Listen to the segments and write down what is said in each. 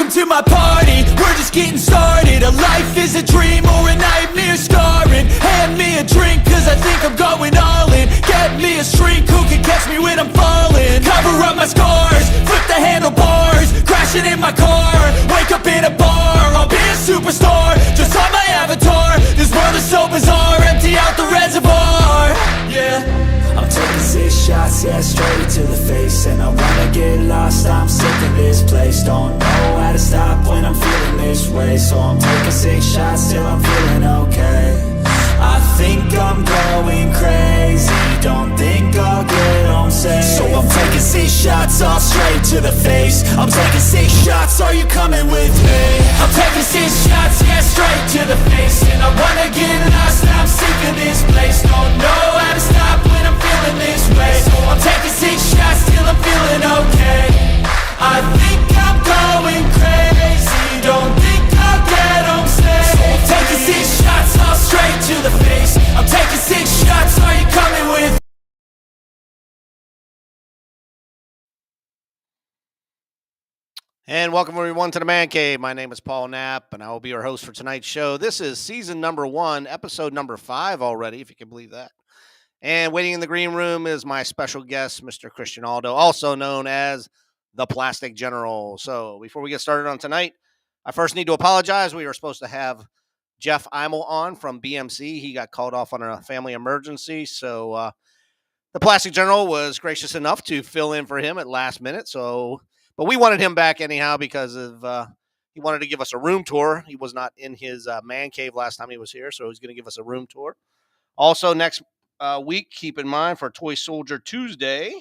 Welcome to my party, we're just getting started. A life is a dream or a nightmare scarring. Hand me a drink cause I think I'm going all in. Get me a shrink who can catch me when I'm falling. Cover up my scars, flip the handlebars. Crashing in my car, wake up in a bar. I'll be a superstar, just on my avatar. This world is so bizarre, empty out the reservoir. Yeah, I'm taking 6 shots, yeah, straight to the face. And I wanna get lost, I'm sick of this place. Don't know how to stop when I'm feeling this way. So I'm taking 6 shots till I'm feeling okay. I think I'm going crazy, don't think I'll get home safe. So I'm taking 6 shots all straight to the face. I'm taking 6 shots, are you coming with me? I'm taking 6 shots, yeah, straight to the face. And I wanna get lost, I'm sick of this place. Don't know how to stop when I'm feeling this way. So I'm taking 6 shots till I'm feeling okay. I think I'm going crazy, don't think I'll get home safe. So I'm taking 6 shots all straight to the face. I'm taking 6 shots, are you coming with? And welcome everyone to the Man Cave. My name is Paul Knapp, and I will be your host for tonight's show. This is season number 1, episode number 5 already, if you can believe that. And waiting in the green room is my special guest, Mr. Christian Aldo, also known as the Plastic General. So before we get started on tonight, I first need to apologize. We were supposed to have Jeff Eimel on from BMC. He got called off on a family emergency, so the Plastic General was gracious enough to fill in for him at last minute. But we wanted him back anyhow because of he wanted to give us a room tour. He was not in his man cave last time he was here, so he's going to give us a room tour. Also, next week, keep in mind for Toy Soldier Tuesday,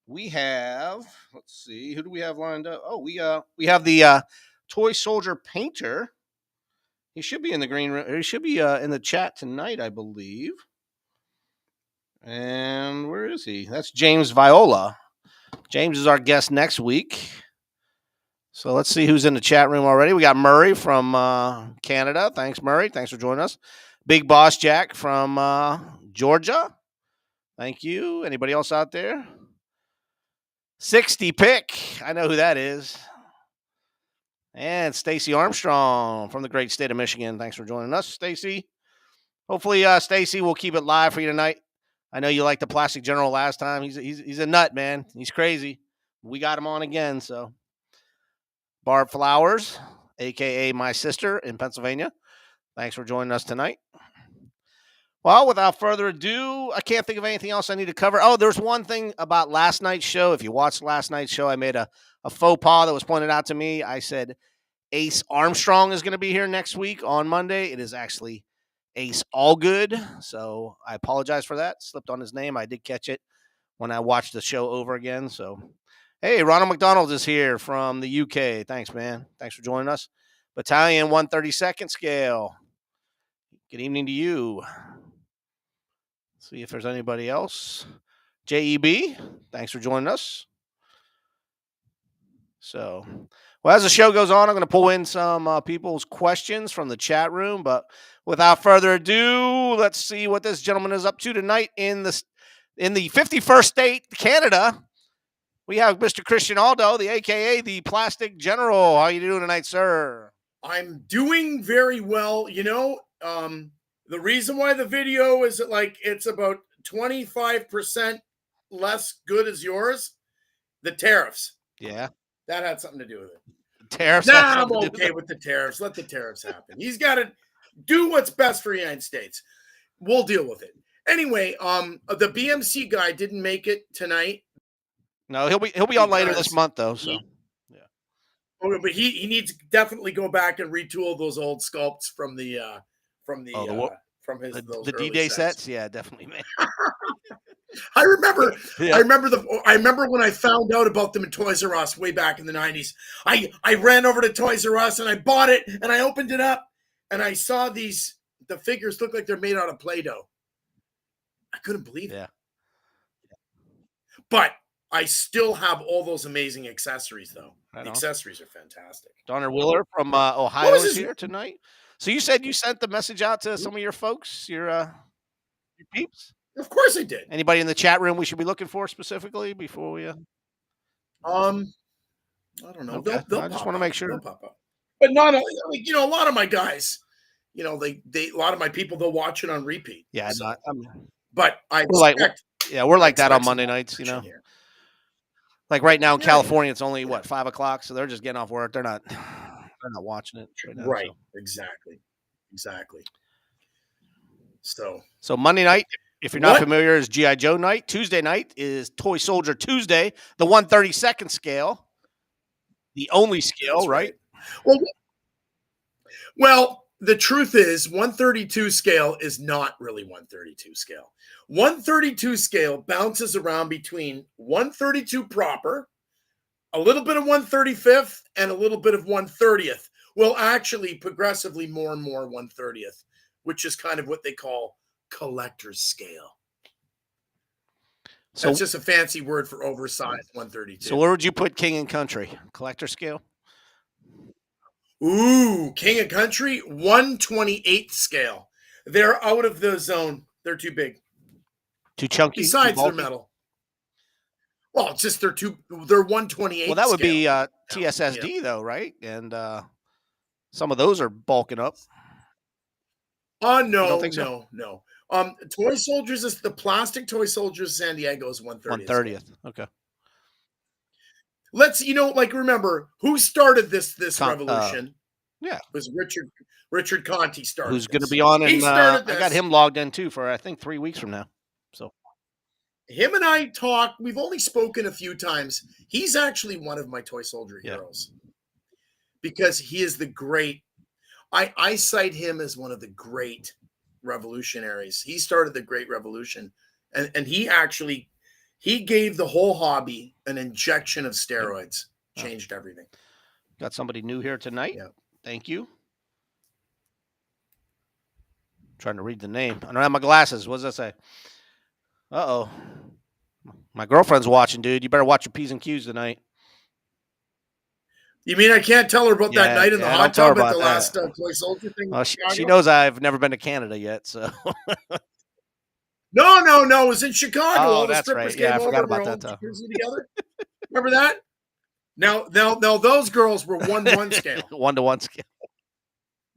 we have, let's see, who do we have lined up? Oh, we have the Toy Soldier painter. He should be in the green room. He should be in the chat tonight, I believe. And where is he? That's James Viola. James is our guest next week. So let's see who's in the chat room already. We got Murray from Canada. Thanks, Murray. Thanks for joining us. Big Boss Jack from Georgia. Thank you. Anybody else out there? 60 Pick. I know who that is. And Stacy Armstrong from the great state of Michigan. Thanks for joining us, Stacy. Hopefully, Stacy will keep it live for you tonight. I know you liked the Plastic General last time. He's a nut, man. He's crazy. We got him on again. So, Barb Flowers, a.k.a. my sister in Pennsylvania. Thanks for joining us tonight. Well, without further ado, I can't think of anything else I need to cover. Oh, there's one thing about last night's show. If you watched last night's show, I made a faux pas that was pointed out to me. I said Ace Armstrong is going to be here next week on Monday. It is actually Ace Allgood. So I apologize for that. Slipped on his name. I did catch it when I watched the show over again. So, hey, Ronald McDonald is here from the UK. Thanks, man. Thanks for joining us. Battalion 132nd Scale. Good evening to you. See if there's anybody else. JEB, thanks for joining us. So, well, as the show goes on, I'm going to pull in some people's questions from the chat room. But without further ado, let's see what this gentleman is up to tonight in the 51st state, Canada. We have Mr. Christian Aldo, the AKA the Plastic General. How are you doing tonight, sir? I'm doing very well. You know, the reason why the video is it's about 25% less good as yours, the tariffs. Yeah. That had something to do with it. Tariffs? Nah, I'm okay with the tariffs. Let the tariffs happen. He's got to do what's best for the United States. We'll deal with it. Anyway, the BMC guy didn't make it tonight. No, he'll be on later this month though. So yeah. Okay, but he needs to definitely go back and retool those old sculpts from the D-Day sets. Yeah, definitely, man. I remember when I found out about them in Toys R Us way back in the 90s. I ran over to Toys R Us and I bought it and I opened it up and I saw the figures look like they're made out of Play-Doh. I couldn't believe it. Yeah. But I still have all those amazing accessories though. The accessories are fantastic. Donner Wheeler from Ohio is here tonight. So you said you sent the message out to some of your folks, your peeps? Of course I did. Anybody in the chat room we should be looking for specifically before we I don't know. Okay. They'll I just pop want to up. make sure. They'll pop up. But not like, a lot of my guys, they a lot of my people they'll watch it on repeat. Yeah, So, I'm, but I we're like expect we're I like that on expect some Monday nights. action here. Like right now in Yeah, California, it's only yeah. what 5 o'clock, so they're just getting off work. They're not watching it right now. Right. Exactly. So So Monday night, if you're not what? familiar, is GI Joe night. Tuesday night is Toy Soldier Tuesday, the 132nd scale, the only scale, That's right? right. Well, the truth is 132 scale is not really 132 scale. 132 scale bounces around between 132 proper, a little bit of 135th, and a little bit of 130th. Well, actually, progressively more and more 130th, which is kind of what they call collector's scale. So That's just a fancy word for oversized 132. So where would you put King and Country? Collector scale? Ooh, King and Country, 128th scale. They're out of the zone. They're too big. Too chunky? Besides, too they're bulky? metal. Well, it's just they're 128. Well, that would be scale. TSSD though, right? And some of those are bulking up. Oh You don't no, think so? no. Toy Soldiers is the plastic Toy Soldiers San Diego is 130th. 130th. Okay. Let's remember who started this revolution. Yeah. It was Richard Conti started. Who's going to be on? He And started this. I got him logged in too for I think 3 weeks from now. So him and I talk. We've only spoken a few times. He's actually one of my Toy Soldier heroes because he is the great. I cite him as one of the great revolutionaries. He started the Great Revolution, and he actually gave the whole hobby an injection of steroids. Changed everything. Got somebody new here tonight. Yeah. Thank you. Trying to read the name. I don't have my glasses. What does that say? Uh-oh. My girlfriend's watching, dude. You better watch your P's and Q's tonight. You mean I can't tell her about that night in the hot tub at the last Toy Soldier thing? Well, she knows I've never been to Canada yet, so. No. It was in Chicago. Oh, all the that's strippers right. Yeah, came I forgot over about that. Together. Remember that? Now, those girls were 1-1 scale. 1-to-1 scale.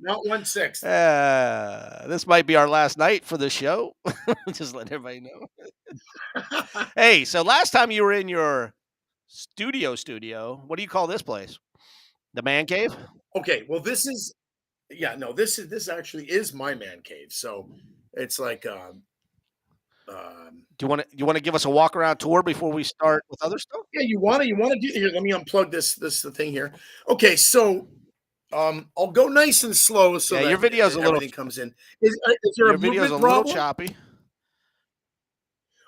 Not 1/6. This might be our last night for the show. Just let everybody know. Hey, so last time you were in your studio, what do you call this place? The man cave? Okay, well, this actually is my man cave. So it's like, do you want to give us a walk around tour before we start with other stuff? Yeah, you want to do here. Let me unplug this thing here. Okay, so I'll go nice and slow so that your video's a little everything comes in. Is there your a video's movement a little problem? choppy.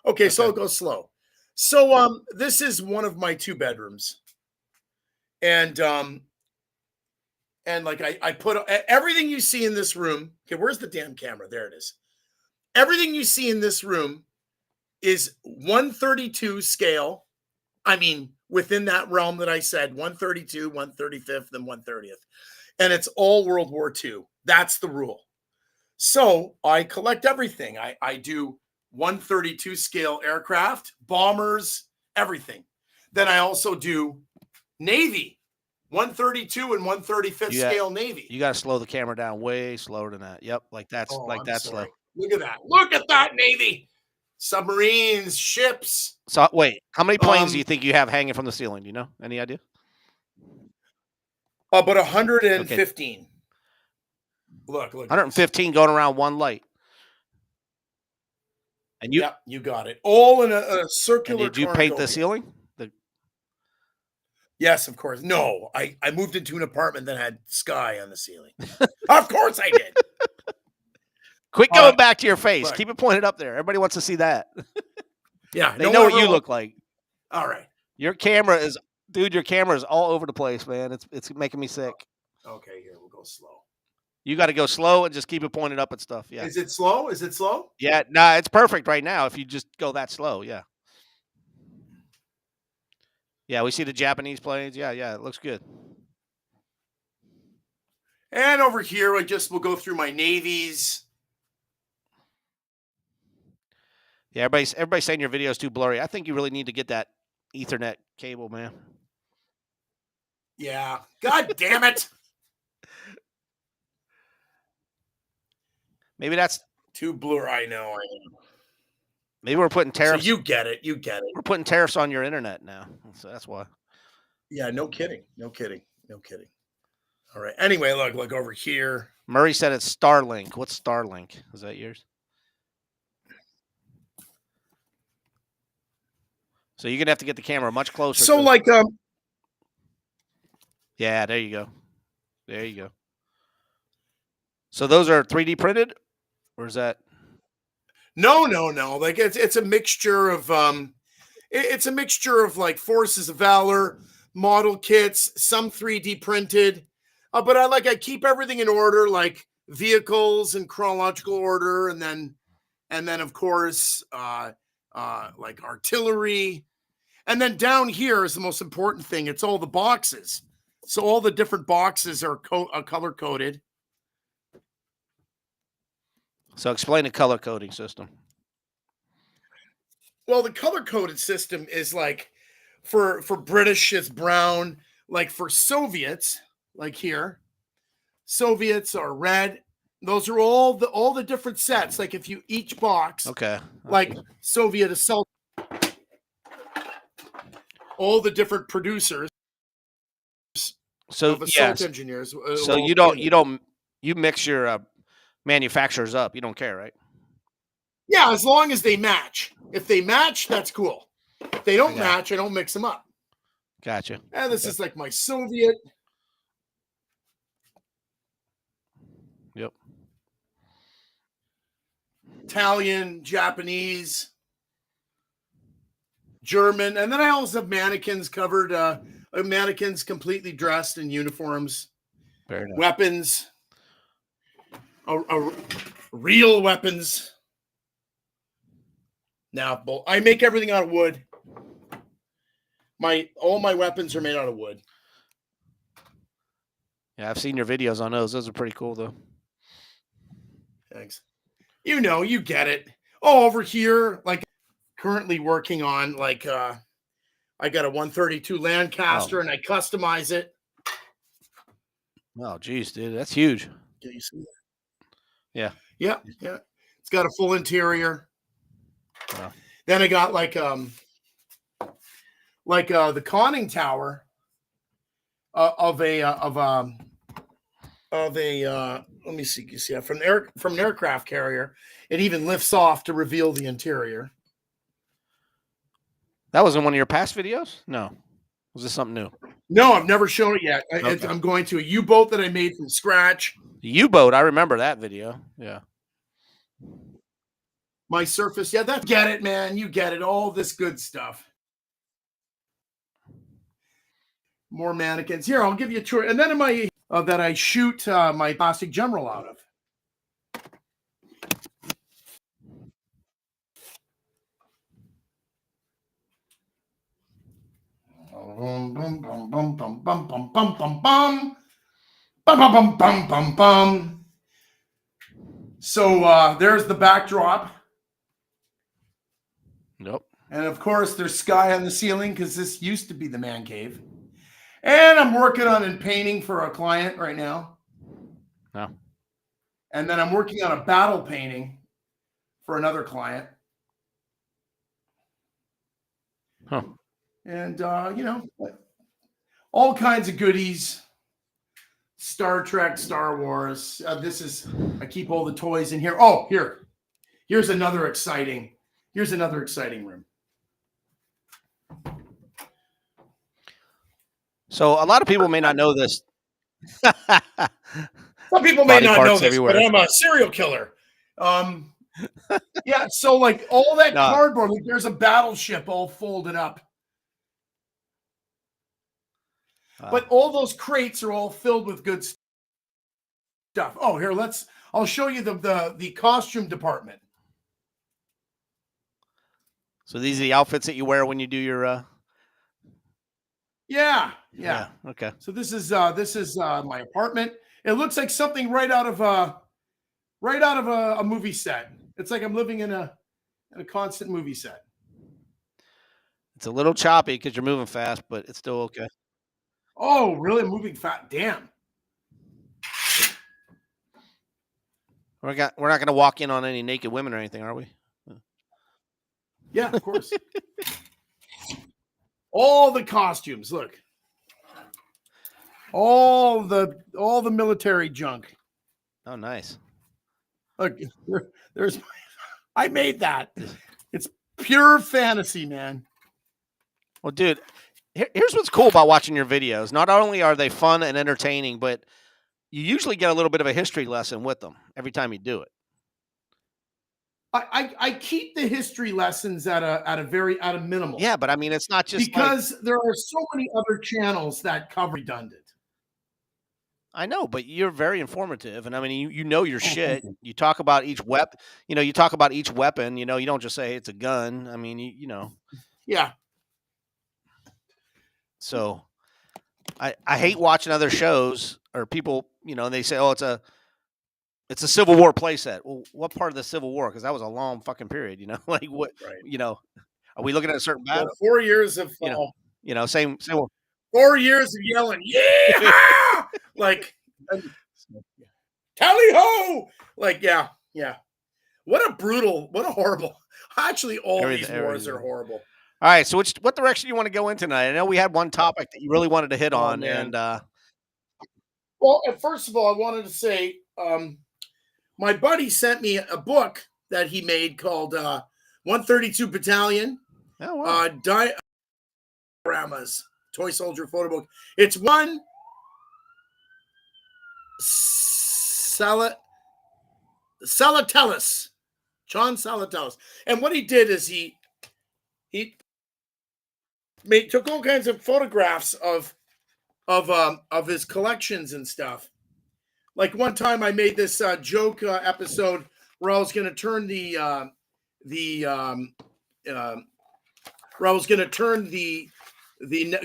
Okay, so I'll go slow. So this is one of my 2 bedrooms. And like I put everything you see in this room. Okay, where's the damn camera? There it is. Everything you see in this room is 132 scale. I mean, within that realm that I said, 132, 135th, and 130th. And it's all World War II. That's the rule. So I collect everything. I do 132 scale aircraft, bombers, everything. Then I also do Navy. 132 and 135th scale Navy. You got to slow the camera down way slower than that. Yep, like that's slow. Look at that. Look at that Navy. Submarines, ships. So wait, how many planes do you think you have hanging from the ceiling? Do you know? Any idea? About 115. Okay. Look. 115 going around one light. And you? Yep, you got it. All in a circular. And did you paint the ceiling? Yes, of course. No, I moved into an apartment that had sky on the ceiling. Of course I did. Quit going back to your face. Look. Keep it pointed up there. Everybody wants to see that. Yeah. They know what you look like. All right. Your camera is all over the place, man. It's making me sick. Okay, here, we'll go slow. You got to go slow and just keep it pointed up and stuff. Yeah. Is it slow? Yeah. Nah, it's perfect right now if you just go that slow. Yeah. Yeah, we see the Japanese planes. Yeah, it looks good. And over here, we'll go through my navies. Yeah, everybody's saying your video is too blurry. I think you really need to get that Ethernet cable, man. Yeah. God damn it. Maybe that's Too blur. I know. maybe we're putting So tariffs. you get it. You get it. We're putting tariffs on your internet now, so that's why. Yeah. No kidding. No kidding. No kidding. All right. Anyway, look over here. Murray said it's Starlink. What's Starlink? Is that yours? So you're gonna have to get the camera much closer. So like yeah, there you go. There you go. So those are 3D printed, or is that? no. Like it's a mixture of it's a mixture of like Forces of Valor model kits, some 3D printed, but I keep everything in order, like vehicles in chronological order, and then of course like artillery, and then down here is the most important thing. It's all the boxes. So all the different boxes are color coded. So explain the color coding system. Well, the color coded system is like for British it's brown, like for Soviets, like here, Soviets are red. Those are all the different sets. Like if you each box, Okay. like Soviet assault, all the different producers So of assault yes. engineers. So you mix your manufacturers up. You don't care, right? Yeah, as long as they match. If they match, that's cool. If they don't match, I don't mix them up. Gotcha. And this is like my Soviet. Yep. Italian, Japanese, German, and then I also have mannequins covered. Mannequins completely dressed in uniforms, weapons, real weapons. Now I make everything out of wood. All my weapons are made out of wood. Yeah, I've seen your videos on those. Those are pretty cool, though. Thanks. You get it. Oh, over here, like currently working on like I got a 132 Lancaster and I customize it. Oh, geez, dude, that's huge. Can you see that? Yeah. Yeah. It's got a full interior. Wow. Then I got like the conning tower of a let me see, you see that from an aircraft carrier. It even lifts off to reveal the interior. That was in one of your past videos? No. Was this something new? No, I've never shown it yet. Okay. I'm going to a U-boat that I made from scratch. The U-boat, I remember that video. Yeah. My surface, yeah, get it, man. You get it. All this good stuff. More mannequins. Here, I'll give you a tour. And then in my that I shoot my plastic general out of. Bum, bum, bum, bum, bum, bum, bum, bum, bum, bum. Bum, bum, bum, bum, bum, bum. So there's the backdrop. Nope. And of course, there's sky on the ceiling because this used to be the man cave. And I'm working on and painting for a client right now. Oh. And then I'm working on a battle painting for another client. Huh. And, all kinds of goodies. Star Trek, Star Wars. I keep all the toys in here. Oh, here's another exciting room. So a lot of people may not know this. Some people may not know this, everywhere. but I'm a serial killer. Yeah, so like all that cardboard, like there's a battleship all folded up. But all those crates are all filled with good stuff. Oh, here, I'll show you the costume department. So these are the outfits that you wear when you do your Yeah. Okay. So this is my apartment. It looks like something right out of a movie set. It's like I'm living in a constant movie set. It's a little choppy because you're moving fast, but it's still okay. Oh, really? Moving fast. Damn. We're not going to walk in on any naked women or anything, are we? Yeah, of course. All the costumes. Look. All the military junk. Oh, nice. Look, there's. I made that. It's pure fantasy, man. Well, dude, here's what's cool about watching your videos. Not only are they fun and entertaining, but you usually get a little bit of a history lesson with them every time you do it. I keep the history lessons at a minimal. Yeah, but I mean, it's not just because there are so many other channels that cover redundant. I know, but you're very informative, and I mean, you know your shit. You talk about each weapon. You talk about each weapon. You don't just say it's a gun. I mean, you know. Yeah. So, I hate watching other shows or people. They say, "Oh, it's a Civil War playset." Well, what part of the Civil War? Because that was a long fucking period. Like what? Right. Are we looking at a certain battle? Well, 4 years of same. 4 years of yelling, yeah, like tally ho, like yeah. What a horrible. Actually, all these wars are horrible. All right, so what direction do you want to go in tonight? I know we had one topic that you really wanted to hit on, man. and well, first of all, I wanted to say, my buddy sent me a book that he made called 132 Battalion. Oh, wow. Dioramas, toy soldier photo book. It's one Salatellis, John Salatellis, and what he did is he took all kinds of photographs of his collections and stuff. Like one time, I made this joke episode where I was going to turn the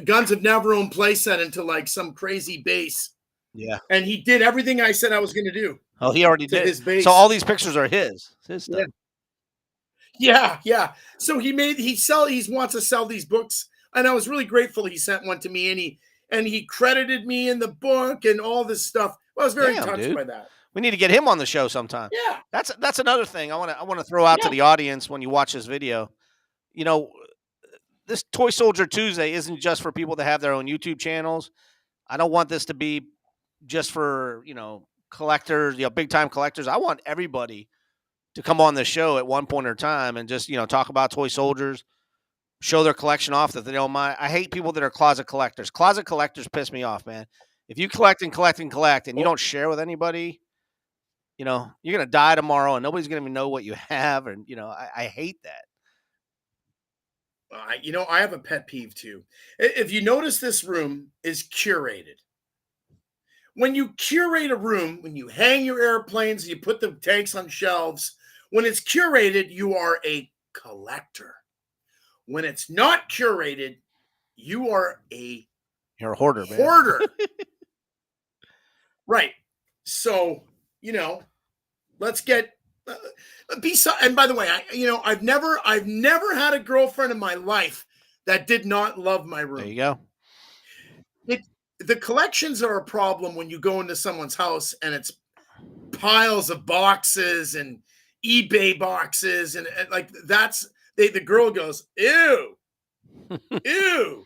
Guns of Navarone playset into like some crazy base. Yeah. And he did everything I said I was going to do. Oh, he already did. His base. So all these pictures are his stuff. Yeah. So he wants to sell these books, and I was really grateful he sent one to me, and he credited me in the book and all this stuff. I was very touched by that. We need to get him on the show sometime. Yeah. That's another thing I want to throw out to the audience when you watch this video. This Toy Soldier Tuesday isn't just for people that have their own YouTube channels. I don't want this to be just for, collectors, big time collectors. I want everybody to come on the show at one point in time and just, talk about toy soldiers, show their collection off that they don't mind. I hate people that are closet collectors. Closet collectors piss me off, man. If you collect and you don't share with anybody, you're going to die tomorrow and nobody's going to even know what you have. And, I hate that. I have a pet peeve too. If you notice, this room is curated. When you curate a room, when you hang your airplanes, you put the tanks on shelves, when it's curated, you are a collector. When it's not curated, you're a hoarder, man. Hoarder. Right. So, let's get and by the way, I've never had a girlfriend in my life that did not love my room. There you go. The collections are a problem when you go into someone's house and it's piles of boxes and eBay boxes and like the girl goes, ew, ew.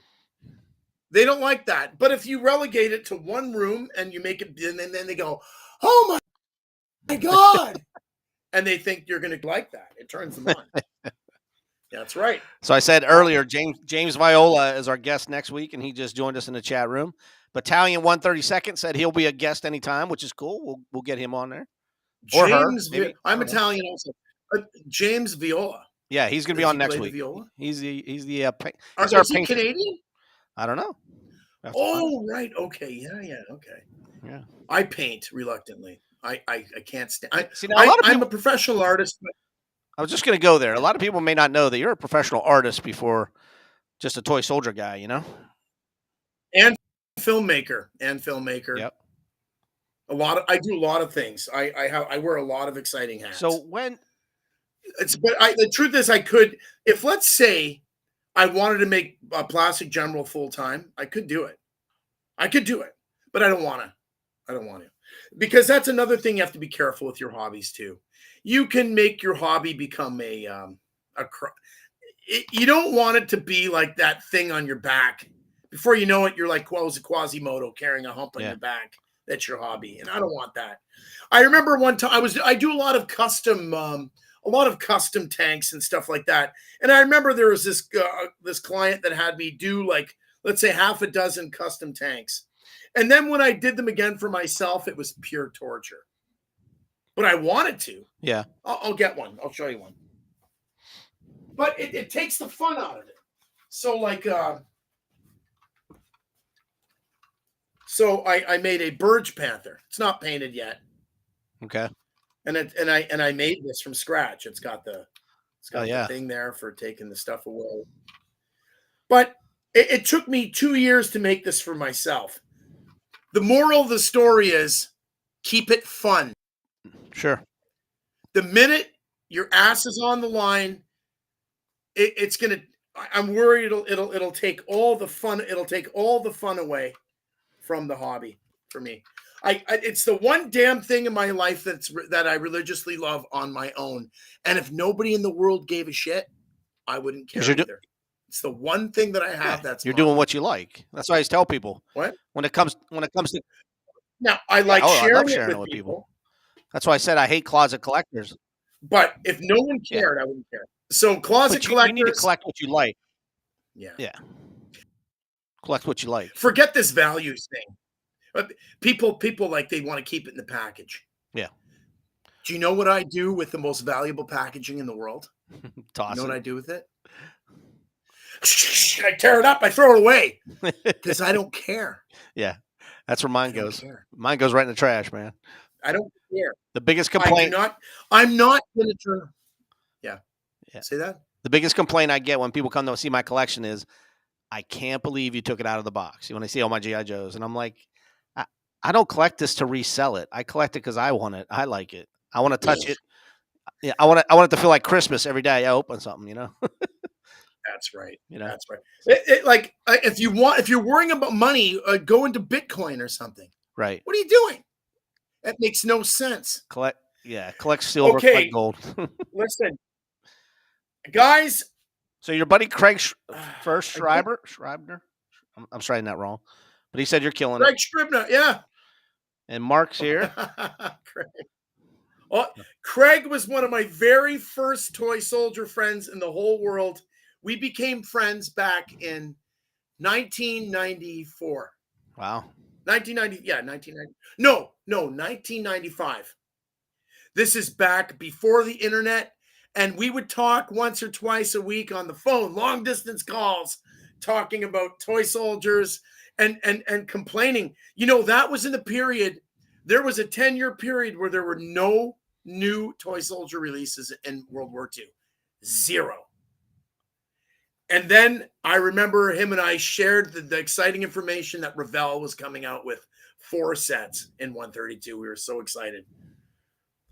They don't like that. But if you relegate it to one room and you make it, and then they go, oh my God. And they think you're going to like that. It turns them on. That's right. So I said earlier, James Viola is our guest next week, and he just joined us in the chat room. Battalion 132nd said he'll be a guest anytime, which is cool. We'll get him on there. Or James, her. I'm Italian also. James Viola. Yeah, he's going to be on next week. Viola? He's the is he Canadian? I don't know. Oh, right. Okay. Yeah. Okay. Yeah. I paint reluctantly. I can't stand. I'm a professional artist. But I was just going to go there. A lot of people may not know that you're a professional artist before just a toy soldier guy, And filmmaker. Yep. I do a lot of things. I wear a lot of exciting hats. So the truth is, I could, if let's say I wanted to make a Plastic General full time, I could do it. I could do it, but I don't want to. I don't want to. Because that's another thing you have to be careful with your hobbies too. You can make your hobby become you don't want it to be like that thing on your back. Before you know it, you're like Quasimodo carrying a hump on your back. That's your hobby, and I don't want that. I remember one time I do a lot of custom tanks and stuff like that. And I remember there was this client that had me do, like, let's say half a dozen custom tanks. And then when I did them again for myself, it was pure torture. But I wanted to. Yeah. I'll get one. I'll show you one. But it takes the fun out of it. So like, I made a Burge Panther. It's not painted yet. Okay. And I made this from scratch. It's got the thing there for taking the stuff away. But it took me 2 years to make this for myself. The moral of the story is keep it fun. Sure. The minute your ass is on the line, it's gonna. I'm worried it'll take all the fun. It'll take all the fun away from the hobby for me. It's the one damn thing in my life that I religiously love on my own. And if nobody in the world gave a shit, I wouldn't care either. It's the one thing that I have that's you're doing what you like. That's why I always tell people. What? When it comes to now, I like sharing it with people. That's why I said I hate closet collectors. But if no one cared, I wouldn't care. So closet collectors, you need to collect what you like. Yeah. Yeah. Collect what you like. Forget this values thing. People like they want to keep it in the package. Yeah. Do you know what I do with the most valuable packaging in the world? Toss you know what I do with it? I tear it up. I throw it away because I don't care. Yeah. That's where mine goes. Mine goes right in the trash, man. I don't care. The biggest complaint. I'm not going to turn. Yeah. Say that. The biggest complaint I get when people come to see my collection is, I can't believe you took it out of the box. When I see all my G.I. Joes, and I'm like, I don't collect this to resell it. I collect it because I want it. I like it. I want to touch it. Yeah, I want it to feel like Christmas every day I open something. That's right. That's right. Like if you're worrying about money, go into Bitcoin or something. Right. What are you doing? That makes no sense. Collect silver, collect gold. Listen, guys. So your buddy Craig Schreiber, I'm saying that wrong, but he said you're killing Craig Scribner, yeah. And Mark's here. Craig was one of my very first toy soldier friends in the whole world. We became friends back in 1994. Wow. 1990. Yeah, 1990. No, 1995. This is back before the internet. And we would talk once or twice a week on the phone, long distance calls, talking about toy soldiers and complaining. That was in the period. There was a 10-year period where there were no new toy soldier releases in World War II. Zero. And then I remember him and I shared the exciting information that Revell was coming out with 4 sets in 132. We were so excited.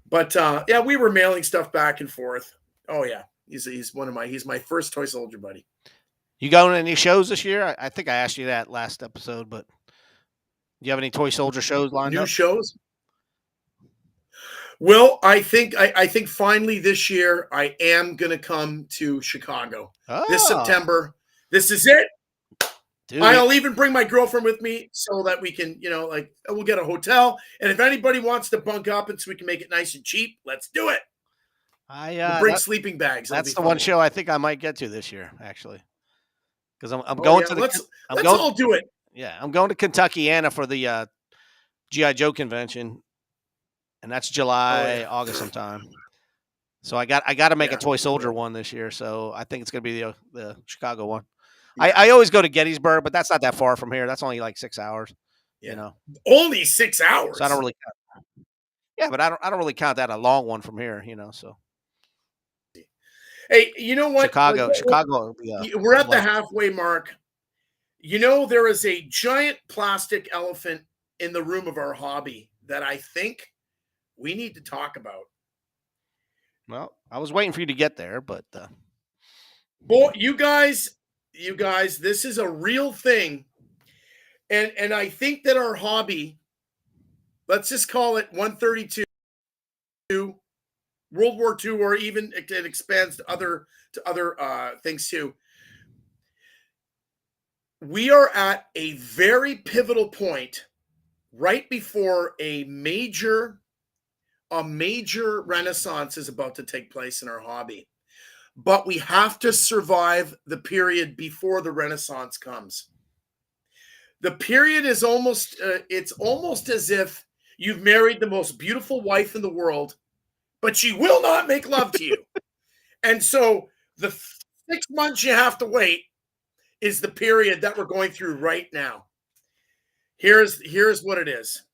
But we were mailing stuff back and forth. Oh yeah, he's my first toy soldier buddy. You going to any shows this year? I think I asked you that last episode, but do you have any toy soldier shows lined up? New shows? Well, I think finally this year I am gonna come to Chicago this September. This is it. Dude. I'll even bring my girlfriend with me so that we can, we'll get a hotel. And if anybody wants to bunk up and so we can make it nice and cheap, let's do it. We'll bring sleeping bags. That's the one show I think I might get to this year, actually, because I'm going to the. Let's all do it. Yeah, I'm going to Kentuckiana for the G.I. Joe convention, and that's July, August sometime. So I got to make a toy soldier one this year. So I think it's going to be the Chicago one. Yeah. I always go to Gettysburg, but that's not that far from here. That's only like 6 hours. Yeah. Only 6 hours. So I don't really count. Yeah, but I don't really count that a long one from here. So. Hey, you know what? Chicago. We're at the halfway mark. There is a giant plastic elephant in the room of our hobby that I think we need to talk about. Well, I was waiting for you to get there, but boy, you guys, this is a real thing. And I think that our hobby, let's just call it 132, World War II, or even it expands to other things too. We are at a very pivotal point right before a major renaissance is about to take place in our hobby. But we have to survive the period before the renaissance comes. The period is almost it's almost as if you've married the most beautiful wife in the world, but she will not make love to you. And so the 6 months you have to wait is the period that we're going through right now. Here's what it is.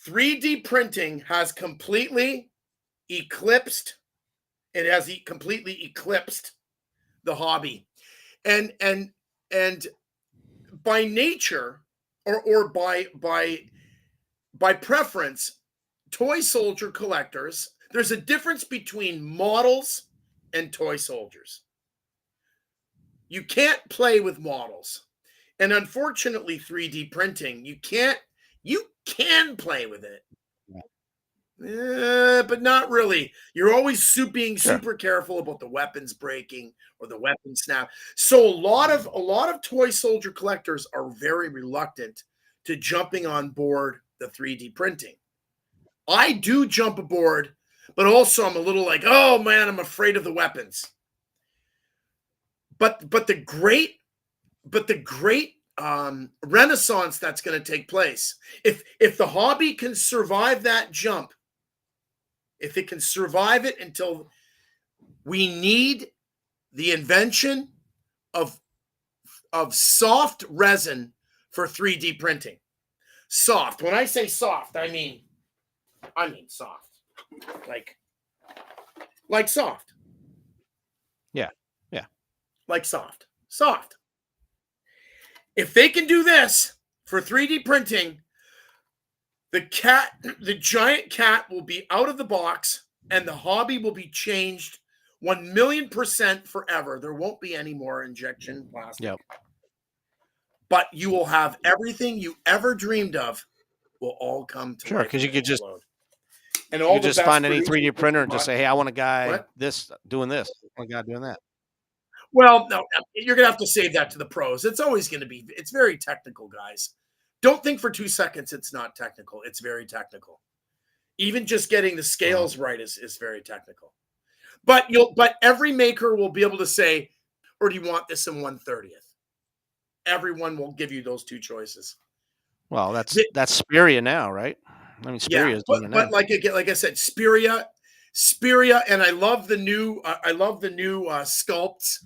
3D printing has completely eclipsed completely eclipsed the hobby. And by nature, or by preference, toy soldier collectors, there's a difference between models and toy soldiers. You can't play with models. And unfortunately, 3D printing, you can play with it. But not really. You're always being super careful about the weapons breaking or the weapon snap. So a lot of toy soldier collectors are very reluctant to jumping on board the 3D printing. I do jump aboard, but also I'm a little like, oh man, I'm afraid of the weapons. But the great renaissance that's going to take place, if the hobby can survive that jump, if it can survive it until we need the invention of soft resin for 3D printing. Soft. When I say soft, I mean soft. Like soft. Yeah. Like soft. Soft. If they can do this for 3D printing, the giant cat will be out of the box, and the hobby will be changed 1,000,000% forever. There won't be any more injection plastic. Yep. But you will have everything you ever dreamed of will all come to life. Because you could just and all you just find any 3D printer and just say, hey, I want a guy doing this. I want a guy doing that. Well, no, you're going to have to save that to the pros. It's always going to be, it's very technical, guys. Don't think for 2 seconds it's not technical. It's very technical. Even just getting the scales right is very technical. But every maker will be able to say, or do you want this in 1/30th? Everyone will give you those two choices. Well, that's Spiria now, right? I mean, Spiria is doing it now. But like I said, Spiria, and I love the new sculpts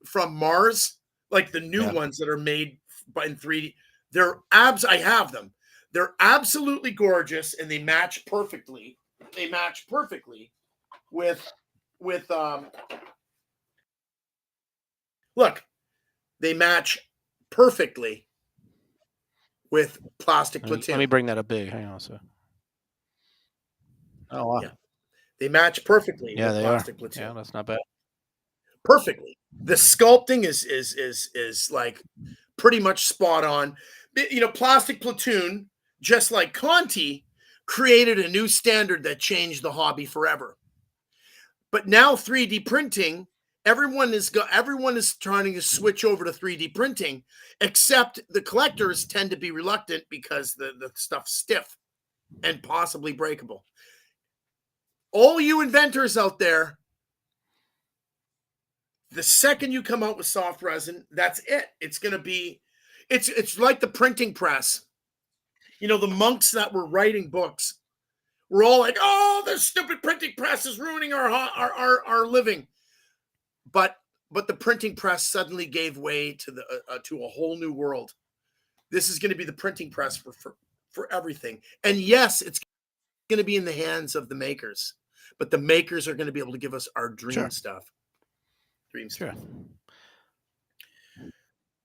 from Mars, like the new ones that are made in 3D. I have them. They're absolutely gorgeous, and they match perfectly. They match perfectly with look, they match perfectly with plastic platoon. Let me bring that up big. Hang on a second. Oh wow. Yeah. They match perfectly with plastic platoon. Yeah, that's not bad. Perfectly. The sculpting is like pretty much spot on. You know, plastic platoon, just like Conti, created a new standard that changed the hobby forever. But now 3D printing, everyone is trying to switch over to 3D printing, except the collectors tend to be reluctant because the stuff's stiff and possibly breakable. All you inventors out there, the second you come out with soft resin, that's it. It's going to be, it's like the printing press. You know, the monks that were writing books were all like, "Oh, this stupid printing press is ruining our living." But the printing press suddenly gave way to to a whole new world. This is going to be the printing press for everything. And yes, it's going to be in the hands of the makers, but the makers are going to be able to give us our dream stuff. Dream stuff.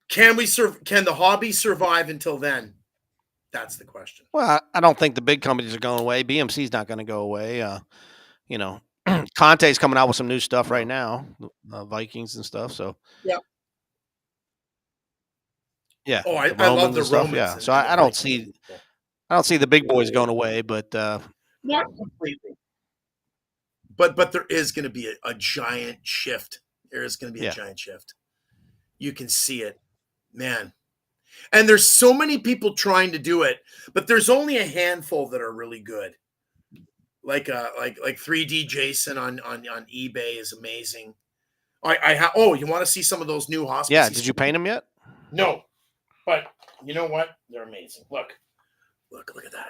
Can the hobby survive until then? That's the question. Well, I don't think the big companies are going away. BMC's not going to go away. You know, Conte's coming out with some new stuff right now, Vikings and stuff. So yeah. Yeah. Oh, The I love Romans the and stuff. Romans Yeah. and, So and the I don't Vikings. see the big boys going away, but Not completely. But there is going to be a giant shift. There is going to be a yeah. giant shift. You can see it, man. And there's so many people trying to do it, but there's only a handful that are really good. Like 3D Jason on eBay is amazing. Oh, you want to see some of those new hospices? Yeah. Did you paint them yet? No, but you know what? They're amazing. Look at that.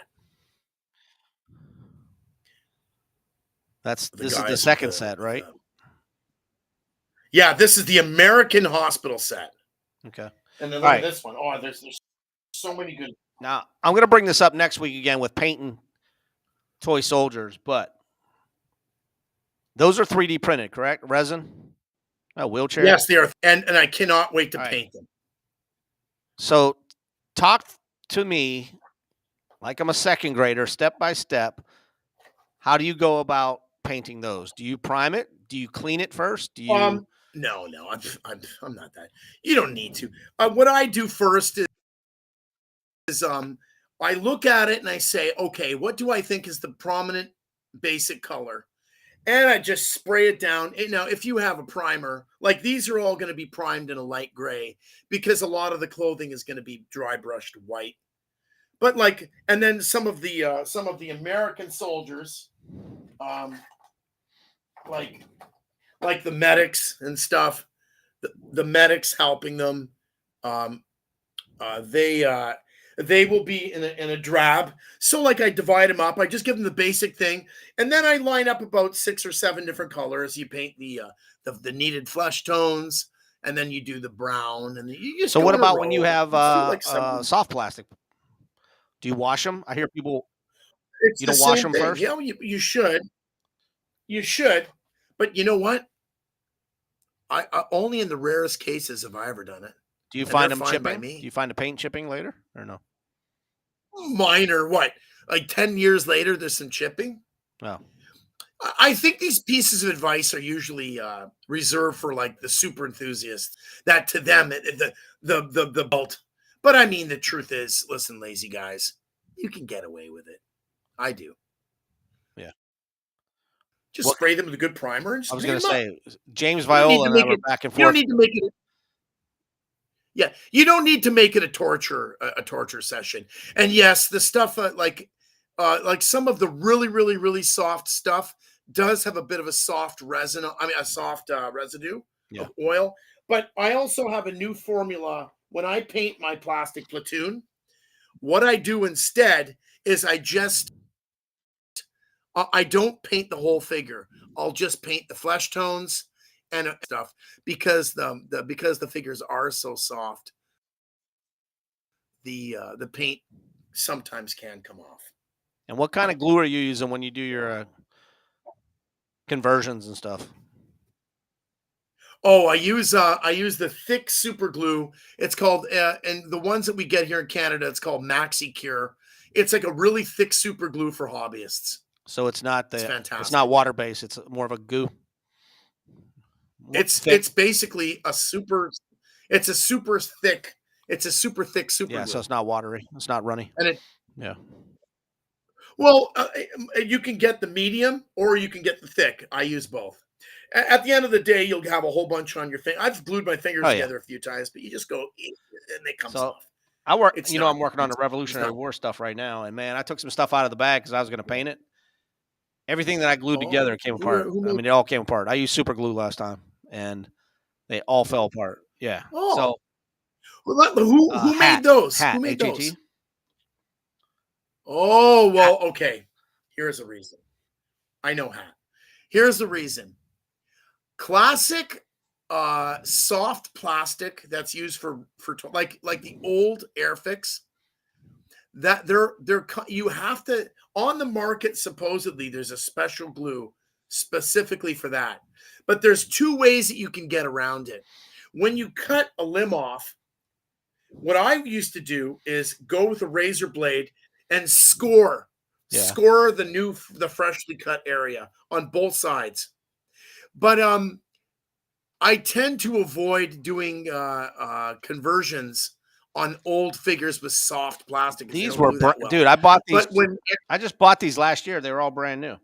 This is the second set, right? Yeah, this is the American Hospital set. Okay. And then All look at right. this one. Oh, there's so many good. Now I'm gonna bring this up next week again with painting toy soldiers, but those are 3D printed, correct? Resin? A wheelchair? Yes, they are, and I cannot wait to All right. paint them. So talk to me like I'm a second grader, step by step. How do you go about painting those? Do you prime it? Do you clean it first? Do you No, I'm not that. You don't need to. What I do first is I look at it and I say, okay, what do I think is the prominent basic color? And I just spray it down. Now, if you have a primer, like these are all going to be primed in a light gray because a lot of the clothing is going to be dry brushed white. But and then some of the American soldiers, like the medics and stuff, the medics helping them, they will be in a drab. So I divide them up. I just give them the basic thing, and then I line up about 6 or 7 different colors. You paint the needed flesh tones, and then you do the brown, and you just. So go what in a about when row. you have Soft. soft plastic? Do you wash them? I hear people It's you the don't wash same them thing. first. Yeah, you should. You should, but you know what? I only in the rarest cases have I ever done it. Do you And they're find them fine by chipping? me. Do you find the paint chipping later or no? Minor, what? Like 10 years later, there's some chipping. No. I think these pieces of advice are usually reserved for the super enthusiasts. That to them, the bolt. But I mean, the truth is, listen, lazy guys, you can get away with it. I do. Yeah. Just spray them with a good primer and I just was paint going to them up. say James Viola and I were back and forth. You don't need to make it. Yeah, you don't need to make it a torture session. And yes, the stuff like some of the really, really, really soft stuff does have a bit of a soft resin. I mean, a soft residue of oil. But I also have a new formula when I paint my plastic platoon. What I do instead is I don't paint the whole figure. I'll just paint the flesh tones and stuff because the figures are so soft. The paint sometimes can come off. And what kind of glue are you using when you do your conversions and stuff? Oh, I use the thick super glue. It's called and the ones that we get here in Canada, it's called Maxi Cure. It's like a really thick super glue for hobbyists. So it's not fantastic. It's not water based. It's more of a goo. It's basically a super. It's a super thick. It's a super thick super. Yeah, glue. so it's not watery. It's not runny. And yeah. Well, you can get the medium or you can get the thick. I use both. At the end of the day, you'll have a whole bunch on your finger. I've glued my fingers together a few times, but you just go and they come off. I'm working on the Revolutionary War stuff right now, and man, I took some stuff out of the bag because I was going to paint it. Everything that I glued together came apart. I mean, it all came apart. I used super glue last time, and they all fell apart. Yeah. Oh. So, who made those? Hat, who made HAT? those? Oh, well, okay. Here's the reason. I know hat. Here's the reason. Classic soft plastic that's used for like the old Airfix. That you have to on the market. Supposedly, there's a special glue specifically for that. But there's 2 ways that you can get around it. When you cut a limb off, what I used to do is go with a razor blade and score the freshly cut area on both sides. But I tend to avoid doing conversions on old figures with soft plastic. These were, dude. I bought these. I just bought these last year. They were all brand new,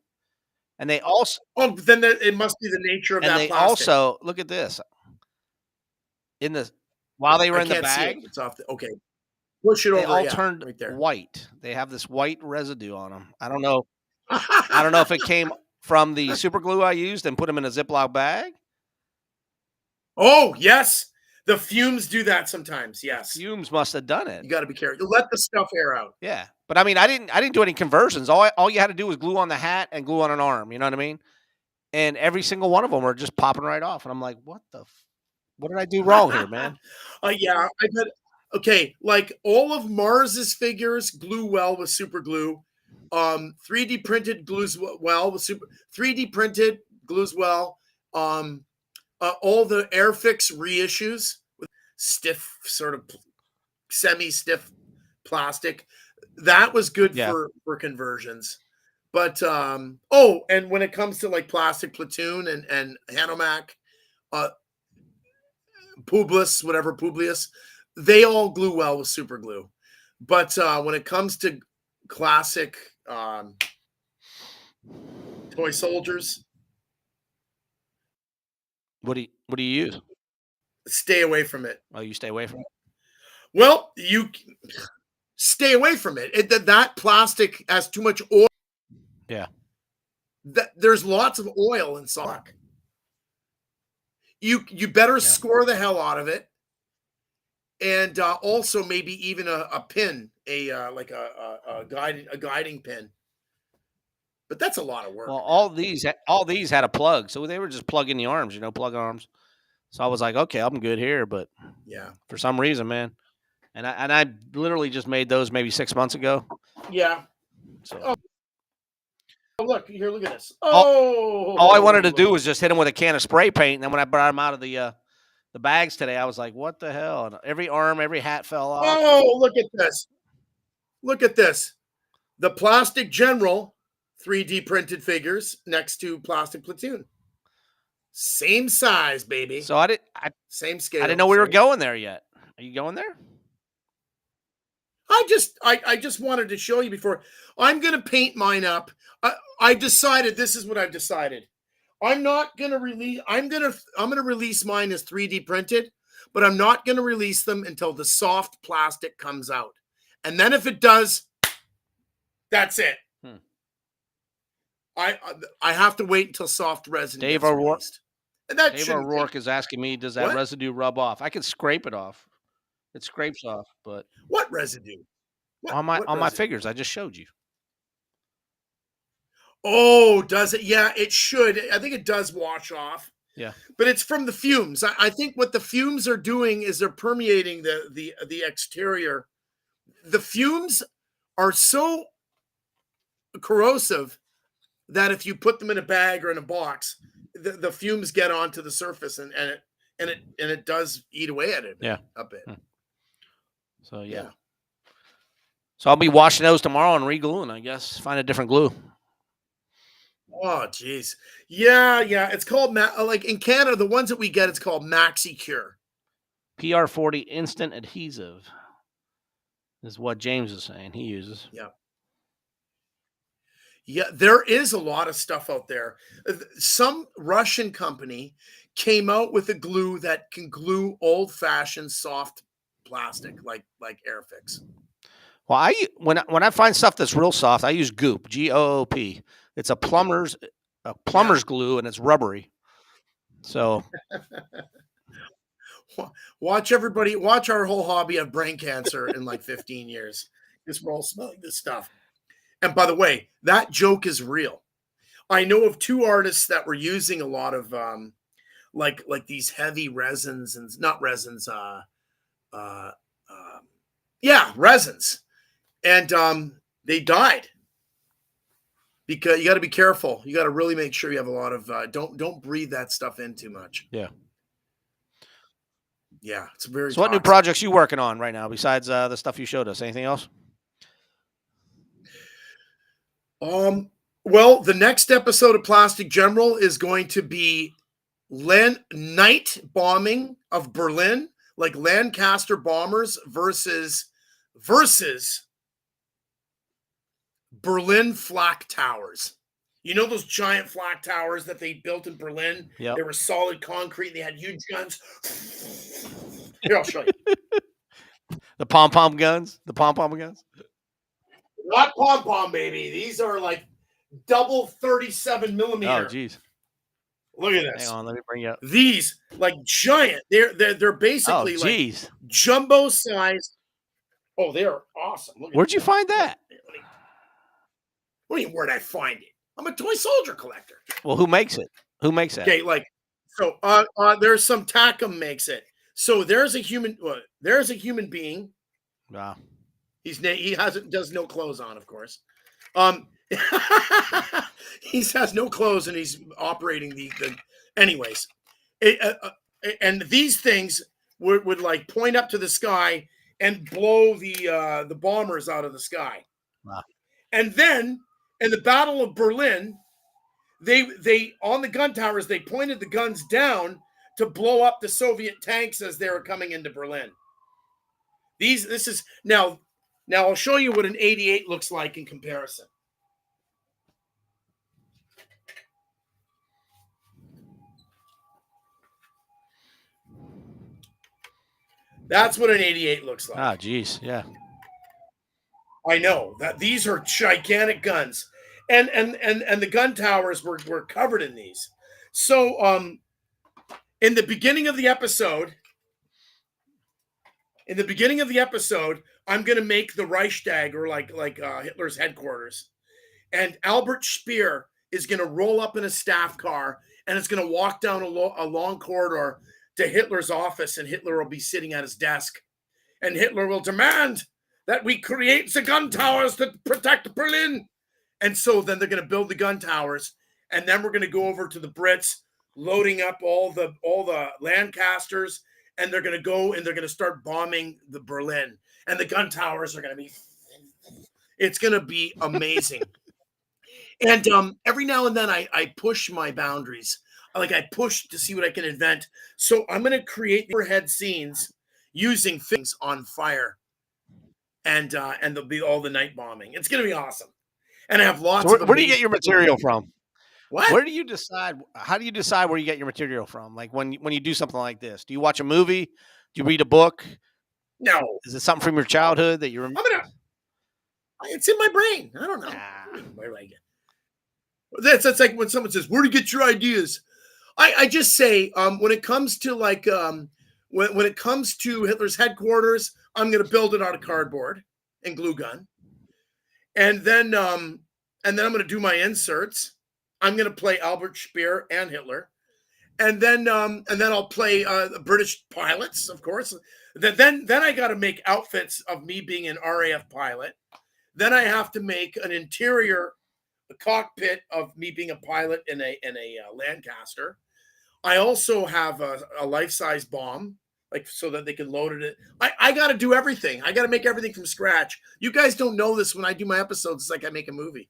and they also. Oh, then it must be the nature of and that they plastic. also look at this in the while they were I in the can't see bag. it. It's off. Okay, push it over. They all yeah, turned right there. white. They have this white residue on them. I don't know. I don't know if it came from the super glue I used and put them in a Ziploc bag. Oh yes, the fumes do that sometimes. Yes, Fumes must have done it. you got to be careful. You let the stuff air out. Yeah, but I mean, I didn't do any conversions. All you had to do was glue on the hat and glue on an arm. You know what I mean? And every single one of them were just popping right off. And I'm like, what did I do wrong here, man? Yeah, I bet. Okay, like all of Mars's figures glue well with super glue. 3D printed glues well with 3D printed glues well. All the Airfix reissues with stiff, sort of semi-stiff plastic, that was good for conversions. But and when it comes to like Plastic Platoon and Hanomac, Publius, they all glue well with super glue. But when it comes to classic toy soldiers, what do you use? Stay away from it. Oh, you stay away from it? Well, you stay away from it. That plastic has too much oil. Yeah. There's lots of oil in sock. You better score the hell out of it. And also maybe even a pin, like a guiding pin. But that's a lot of work. Well, all these had a plug, so they were just plugging the arms, plug arms. So I was like, okay, I'm good here. But yeah, for some reason, man, and I literally just made those maybe 6 months ago. Yeah. So. Oh, look here! Look at this. All I wanted to do was just hit them with a can of spray paint, and then when I brought them out of the bags today, I was like, "What the hell?" And every arm, every hat fell off. Oh, look at this! Look at this! The Plastic General 3D printed figures next to Plastic Platoon. Same size, baby. So same scale. I didn't know we were going there yet. Are you going there? I just wanted to show you before. I'm going to paint mine up. I've decided, this is what I've decided. I'm not going to release, I'm going to release mine as 3D printed, but I'm not going to release them until the soft plastic comes out. And then if it does, that's it. I have to wait until soft resin Dave gets O'Rourke, released. And that Dave O'Rourke is asking me, does that residue rub off? I could scrape it off. It scrapes off, but what residue? On my figures, I just showed you. Oh, does it? Yeah, it should. I think it does wash off. Yeah, but it's from the fumes. I think what the fumes are doing is they're permeating the exterior. The fumes are so corrosive that if you put them in a bag or in a box, the fumes get onto the surface and it does eat away at it. A bit. So yeah. So I'll be washing those tomorrow and re-gluing, I guess. Find a different glue. Oh, geez. Yeah. It's called, like in Canada, the ones that we get, it's called MaxiCure. PR40 Instant Adhesive is what James is saying he uses. Yeah, there is a lot of stuff out there. Some Russian company came out with a glue that can glue old-fashioned soft plastic like Airfix. Well, when I find stuff that's real soft, I use Goop, Goop. It's a plumber's glue, and it's rubbery. So watch our whole hobby of brain cancer in like 15 years. Because we're all smelling this stuff. And by the way, that joke is real. I know of two artists that were using a lot of like these heavy resins and not resins, resins. And they died because you got to be careful. You got to really make sure you have a lot of don't breathe that stuff in too much. Yeah, it's very. So, what new projects you working on right now besides the stuff you showed us? Anything else? Well, the next episode of Plastic General is going to be night bombing of Berlin. like Lancaster bombers versus Berlin flak towers. You know those giant flak towers that they built in Berlin? Yep. They were solid concrete. They had huge guns. Here, I'll show you. The pom-pom guns? The pom-pom guns? Not pom-pom, baby. These are like double 37 millimeter. Oh, geez. Look at this. Hang on, let me bring you up. These like giant. They're basically like jumbo size. Oh, they're awesome. Look Where'd you find that? What do you mean, where'd I find it? I'm a toy soldier collector. Well, who makes it? Who makes that? Okay, like so. There's some Tacom makes it. So there's a human being. Wow. He does no clothes on, of course. He has no clothes and he's operating the anyways. And these things would like point up to the sky and blow the bombers out of the sky. Wow. And then in the Battle of Berlin, they on the gun towers, they pointed the guns down to blow up the Soviet tanks as they were coming into Berlin. This is now I'll show you what an 88 looks like in comparison. That's what an 88 looks like. Ah, geez, yeah. I know that these are gigantic guns, and the gun towers were covered in these. So, in the beginning of the episode, I'm going to make the Reichstag or like Hitler's headquarters, and Albert Speer is going to roll up in a staff car, and it's going to walk down a long corridor to Hitler's office, and Hitler will be sitting at his desk, and Hitler will demand that we create the gun towers to protect Berlin. And so then they're going to build the gun towers, and then we're going to go over to the Brits, loading up all the Lancasters, and they're going to go and they're going to start bombing the Berlin, and the gun towers are going to be. It's going to be amazing. And every now and then I push my boundaries. Like I push to see what I can invent. So I'm going to create overhead scenes using things on fire. And there'll be all the night bombing. It's going to be awesome. And I have lots of. Where do you get your material from? What? Where do you decide? How do you decide where you get your material from? Like when you do something like this, do you watch a movie? Do you read a book? No. Is it something from your childhood that you remember? It's in my brain. I don't know. Where do I get? That's like when someone says, "Where do you get your ideas?" I just say when it comes to like when it comes to Hitler's headquarters, I'm going to build it out of cardboard and glue gun, and then I'm going to do my inserts. I'm going to play Albert Speer and Hitler, and then I'll play British pilots, of course. Then I got to make outfits of me being an RAF pilot. Then I have to make an interior cockpit of me being a pilot in a Lancaster. I also have a life-size bomb, like so that they can load it. I got to do everything. I got to make everything from scratch. You guys don't know this. When I do my episodes, it's like I make a movie.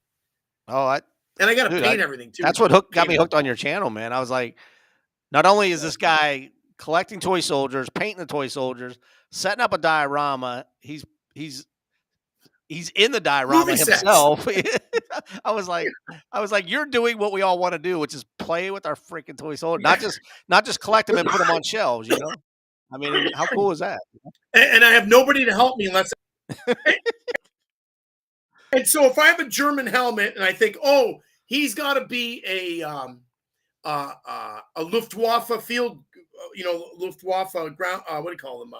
Oh, and I got to paint everything too. That's what got me hooked on your channel, man. I was like, not only is this guy collecting toy soldiers, painting the toy soldiers, setting up a diorama, he's in the diorama himself. I was like, you're doing what we all want to do, which is play with our freaking toy soldiers, not just collect them and put them on shelves. You know, I mean, how cool is that? And I have nobody to help me unless. And so if I have a German helmet and I think, oh, he's got to be a Luftwaffe field, Luftwaffe ground. What do you call them?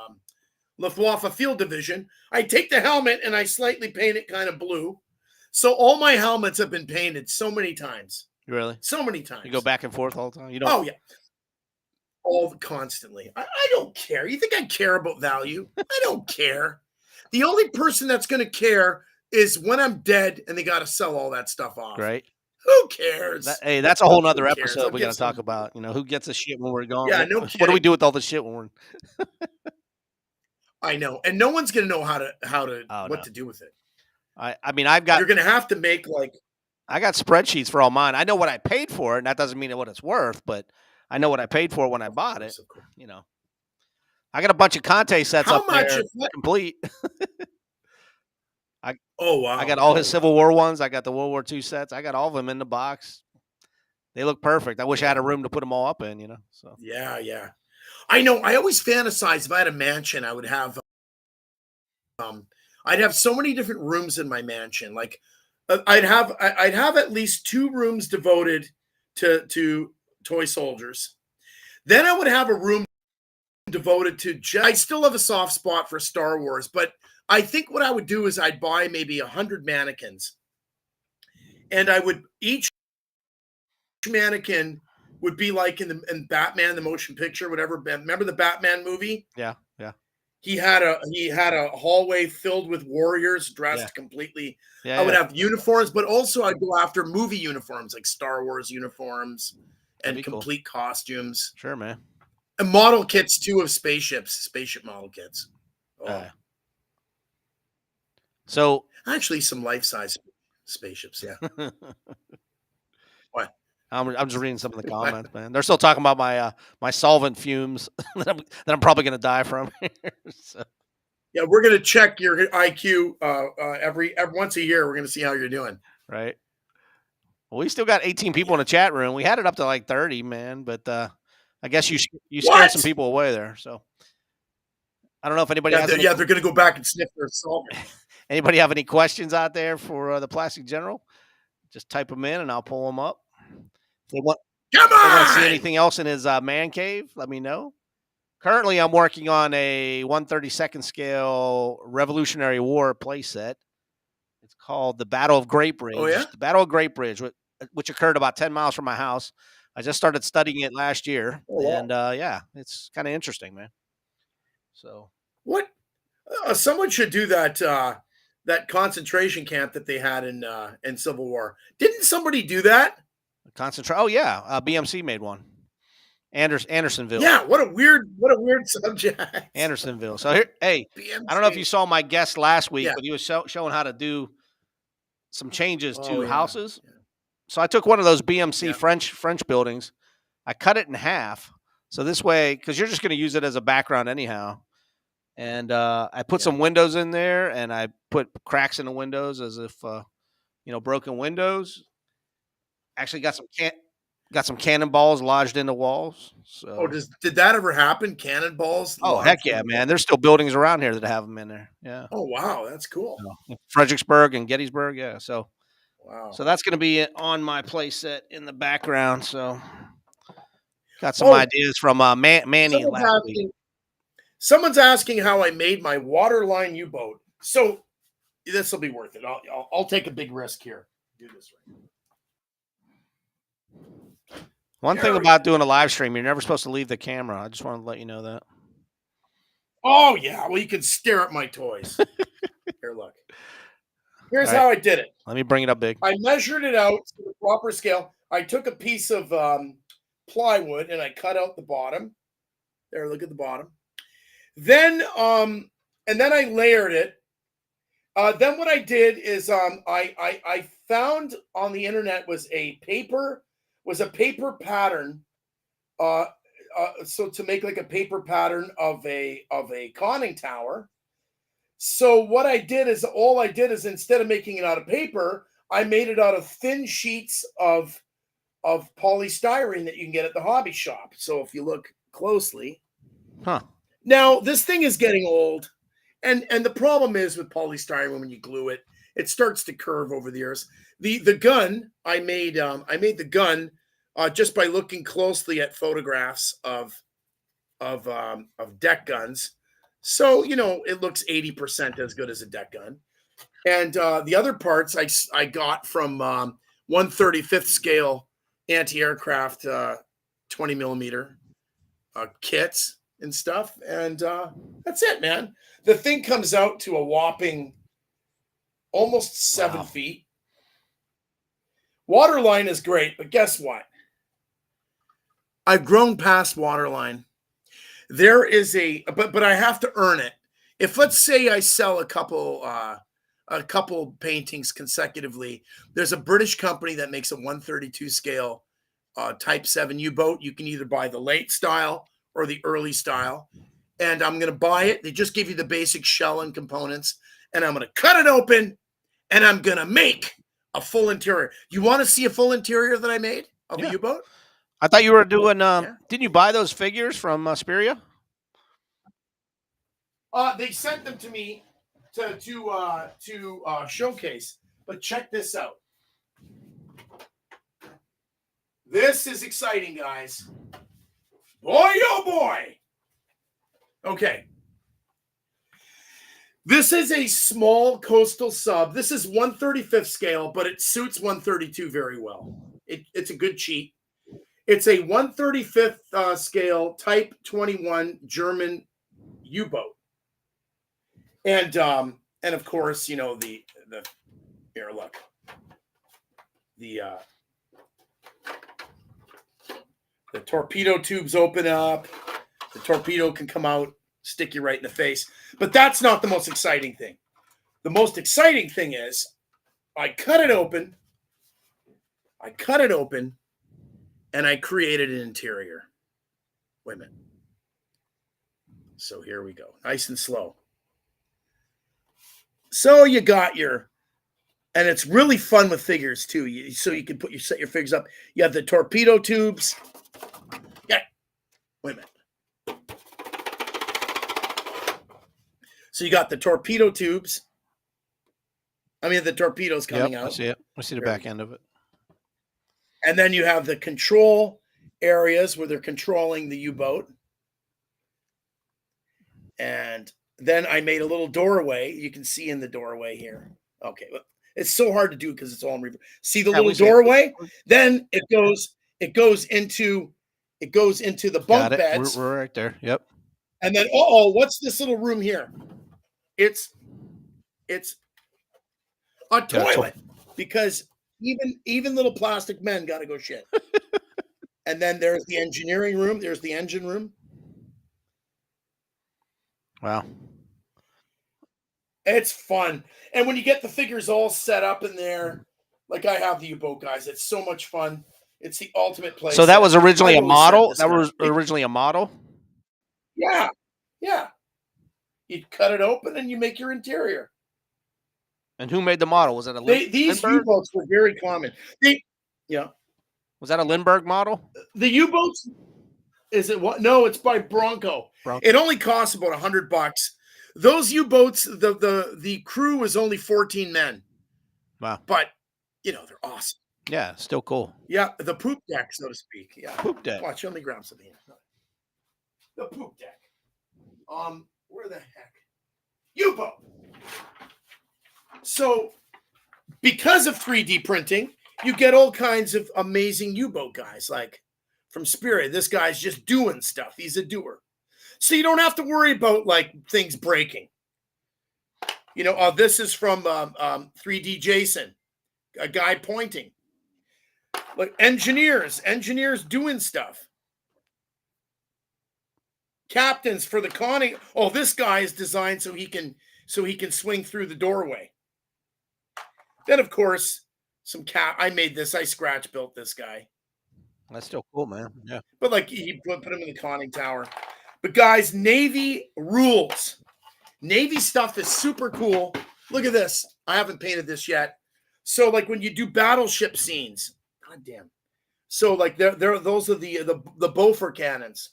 Luftwaffe Field Division. I take the helmet and I slightly paint it kind of blue. So all my helmets have been painted so many times. Really? So many times. You go back and forth all the time? You don't? Oh, yeah. Constantly. I don't care. You think I care about value? I don't care. The only person that's going to care is when I'm dead and they got to sell all that stuff off. Right. Who cares? That's a whole nother episode we're going to talk about. You know, who gets the shit when we're gone? Yeah, no What do we do with all the shit when we're... I know, and no one's going to know what to do with it. I mean, You're going to have to make I got spreadsheets for all mine. I know what I paid for it, and that doesn't mean what it's worth, but I know what I paid for it when I bought it. You know, I got a bunch of Conte sets How up much? there, complete. Oh wow! I got all his Oh, Civil wow. War ones. I got the World War II sets. I got all of them in the box. They look perfect. I wish I had a room to put them all up in. So Yeah. I know. I always fantasize if I had a mansion, I would have. I'd have so many different rooms in my mansion. Like, I'd have at least 2 rooms devoted to toy soldiers. Then I would have a room devoted to. I still have a soft spot for Star Wars, but I think what I would do is I'd buy maybe 100 mannequins, and I would each mannequin would be like in Batman the motion picture, whatever. Remember the Batman movie? yeah. He had a hallway filled with warriors Yeah. dressed completely. Yeah. I would Yeah. have uniforms, but also I'd go after movie uniforms like Star Wars uniforms That'd and be cool. complete costumes. Sure, man. And model kits too of spaceship model kits. Oh, So actually, some life-size spaceships. Yeah. What? I'm just reading some of the comments, man. They're still talking about my solvent fumes that I'm probably gonna die from. So, Yeah, we're gonna check your IQ every once a year. We're gonna see how you're doing. right. Well, we still got 18 people in the chat room. We had it up to like 30, man, but I guess you scared some What? people away there. So I don't know if anybody Yeah, has any they're gonna go back and sniff their solvent. anybody have any questions out there for the Plastic General. Just type them in and I'll pull them up. If they want Come they want to see on! anything else in his man cave, let me know. Currently, I'm working on a 1/32 scale Revolutionary War playset. It's called the Battle of Great Bridge. Oh yeah. The Battle of Great Bridge, which occurred about 10 miles from my house. I just started studying it last year, Oh, wow. and yeah, it's kind of interesting, man. So What? Someone should do that concentration camp that they had in Civil War. Didn't somebody do that? concentrate. Oh yeah, BMC made one. Andersonville. Yeah. What a weird subject. Andersonville. So here, hey, BMC. I don't know if you saw my guest last week, Yeah. but he was showing how to do some changes Oh, to yeah. houses. So I took one of those BMC Yeah. French buildings. I cut it in half. So this way, because you're just going to use it as a background anyhow. And I put some windows in there, and I put cracks in the windows as if broken windows. Actually, got some cannonballs lodged in the walls. So Oh, did that ever happen? Cannonballs? oh heck yeah, man! There's still buildings around here that have them in there. Yeah. Oh wow, that's cool. Fredericksburg and Gettysburg. Yeah. So Wow. so that's going to be on my play set in the background. So got some ideas from Manny last week. Someone's asking how I made my waterline U-boat. So this will be worth it. I'll take a big risk here. Do this right. One thing about doing a live stream, you're never supposed to leave the camera. I just wanted to let you know that. Oh yeah, well you can stare at my toys. Here, look. Here's how I did it. Let me bring it up big. I measured it out to the proper scale. I took a piece of plywood and I cut out the bottom. There, look at the bottom. Then and then I layered it. Then what I did is I found on the internet was a paper pattern. So to make like a paper pattern of a conning tower. So what I did is instead of making it out of paper, I made it out of thin sheets of polystyrene that you can get at the hobby shop. So if you look closely, now this thing is getting old, and the problem is with polystyrene when you glue it, it starts to curve over the years. The gun I made the gun just by looking closely at photographs of deck guns. So, it looks 80% as good as a deck gun. And the other parts I got from 1/35 scale anti-aircraft 20 millimeter kits and stuff. And that's it, man. The thing comes out to a whopping almost 7 feet. Waterline is great, but guess what? I've grown past waterline. There is but I have to earn it. If let's say I sell a couple paintings consecutively, there's a British company that makes a 1/32 scale Type 7 U-boat. You can either buy the late style or the early style. and I'm going to buy it. They just give you the basic shell and components, and I'm going to cut it open, and I'm going to make a full interior. You want to see a full interior that I made of a U-boat? I thought you were doing. Didn't you buy those figures from Spiria? They sent them to me to showcase. But check this out. This is exciting, guys. Boy, oh boy. Okay. This is a small coastal sub. This is 1/35th scale, but it suits 132 very well. It's a good cheat. It's a 1/35th scale Type 21 German U-boat. And of course, you know, the here, look. The torpedo tubes open up. The torpedo can come out, stick you right in the face. But that's not the most exciting thing. The most exciting thing is I cut it open, and I created an interior. Wait a minute. So here we go. Nice and slow. So you got your, and it's really fun with figures too. So you can set your figures up. You have the torpedo tubes. Yeah. Wait a minute. So you got the torpedo tubes. I mean, the torpedoes coming out. I see it. I see the back end of it. And then you have the control areas where they're controlling the U-boat. And then I made a little doorway. You can see in the doorway here. Okay. It's so hard to do because it's all in reverse. See the little doorway? Then it goes into the bunk beds. We're right there. Yep. And then, what's this little room here? It's a toilet because even little plastic men got to go shit. And then there's the engineering room. There's the engine room. Wow. It's fun. And when you get the figures all set up in there, like I have the U-boat guys, it's so much fun. It's the ultimate place. So that was originally a model? That was originally a model? Yeah. Yeah. You cut it open and you make your interior. And who made the model? Was it a These U-boats were very common. Was that a Lindbergh model? The U-boats, is it what? No, it's by Bronco. It only costs about $100. Those U-boats, the crew was only 14 men. Wow. But, you know, they're awesome. Yeah, still cool. Yeah, the poop deck, so to speak. Yeah. Poop deck. Watch, let me grab something here. The poop deck. Where the heck? U-boat. So, because of 3D printing, you get all kinds of amazing U-boat guys, like from Spirit. This guy's just doing stuff. He's a doer. So you don't have to worry about like things breaking. You know, this is from 3D Jason, a guy pointing. Like engineers doing stuff. Captains for the conning. Oh, this guy is designed so he can swing through the doorway. Then of course, I made this. I scratch built this guy. That's still cool, man. Yeah. But like he put him in the conning tower. But guys, Navy rules. Navy stuff is super cool. Look at this. I haven't painted this yet. So like when you do battleship scenes, god damn. So like those are the Beaufort cannons.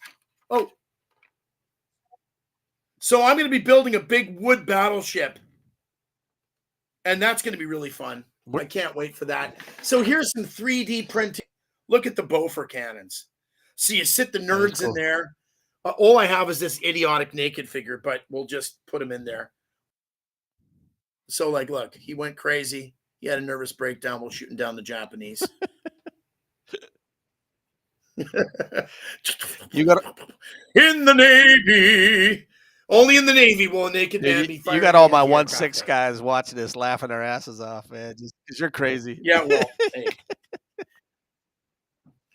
Oh. So I'm going to be building a big wood battleship. And that's going to be really fun. I can't wait for that. So here's some 3D printing. Look at the Beaufort cannons. So you sit the nerds in there. All I have is this idiotic naked figure, but we'll just put him in there. So, like, look, he went crazy. He had a nervous breakdown while shooting down the Japanese. You got in the Navy. Only in the Navy will a naked man be fired. You got all my 1-6 guys watching this, laughing their asses off, man. Just because you're crazy. Yeah, well, hey.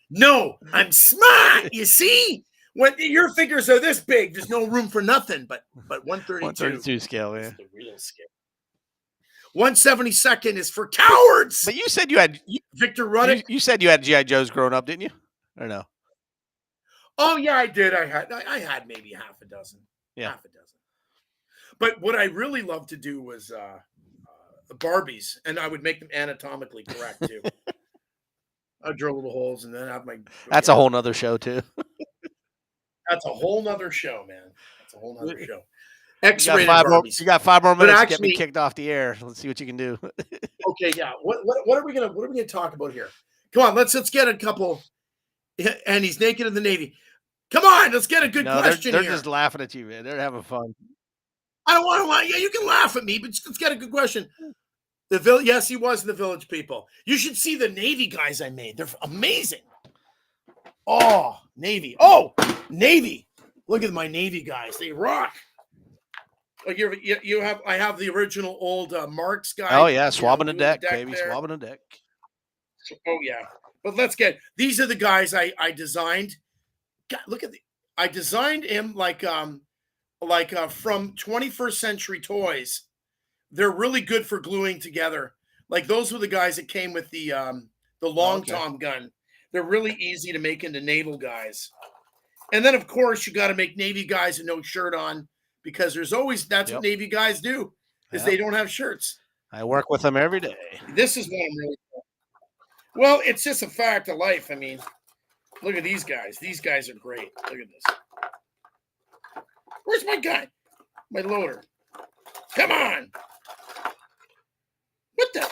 No, I'm smart. You see, when your figures are this big, there's no room for nothing. But 132 scale, man. The real scale. 172nd is for cowards. But you said you had Victor Ruddick. You said you had GI Joes growing up, didn't you? Or no? Oh yeah, I did. I had maybe half a dozen. Yeah. half a dozen. But what I really love to do was Barbies, and I would make them anatomically correct too. I'd drill little holes and then have my. That's a whole nother show too. That's a whole nother show, man. That's a whole nother show. You X-rated got Barbies. 5 more But minutes to get me actually, kicked off the air. Let's see what you can do. okay, yeah. What are we gonna talk about here? Come on, let's get a couple. And he's naked in the Navy. Come on, let's get a good question they're here. just laughing at you, man. They're having fun. I don't want to lie. Yeah, you can laugh at me, but let's get a good question. The village, yes, he was the Village People. You should see the Navy guys I made. They're amazing. Oh, Navy. Oh, Navy. Look at my Navy guys. They rock. Like I have the original old Marks guy. Oh yeah, swabbing the deck, baby. There. Swabbing the deck. Oh yeah. But these are the guys I designed. God, look at I designed him like from 21st Century Toys. They're really good for gluing together. Like those were the guys that came with the long tom gun. They're really easy to make into naval guys. And then of course you got to make Navy guys with no shirt on because there's always what Navy guys do is they don't have shirts. I work with them every day. This is what I'm really well, it's just a fact of life. I mean, look at these guys. These guys are great. Look at this. Where's my guy? My loader. Come on. What the?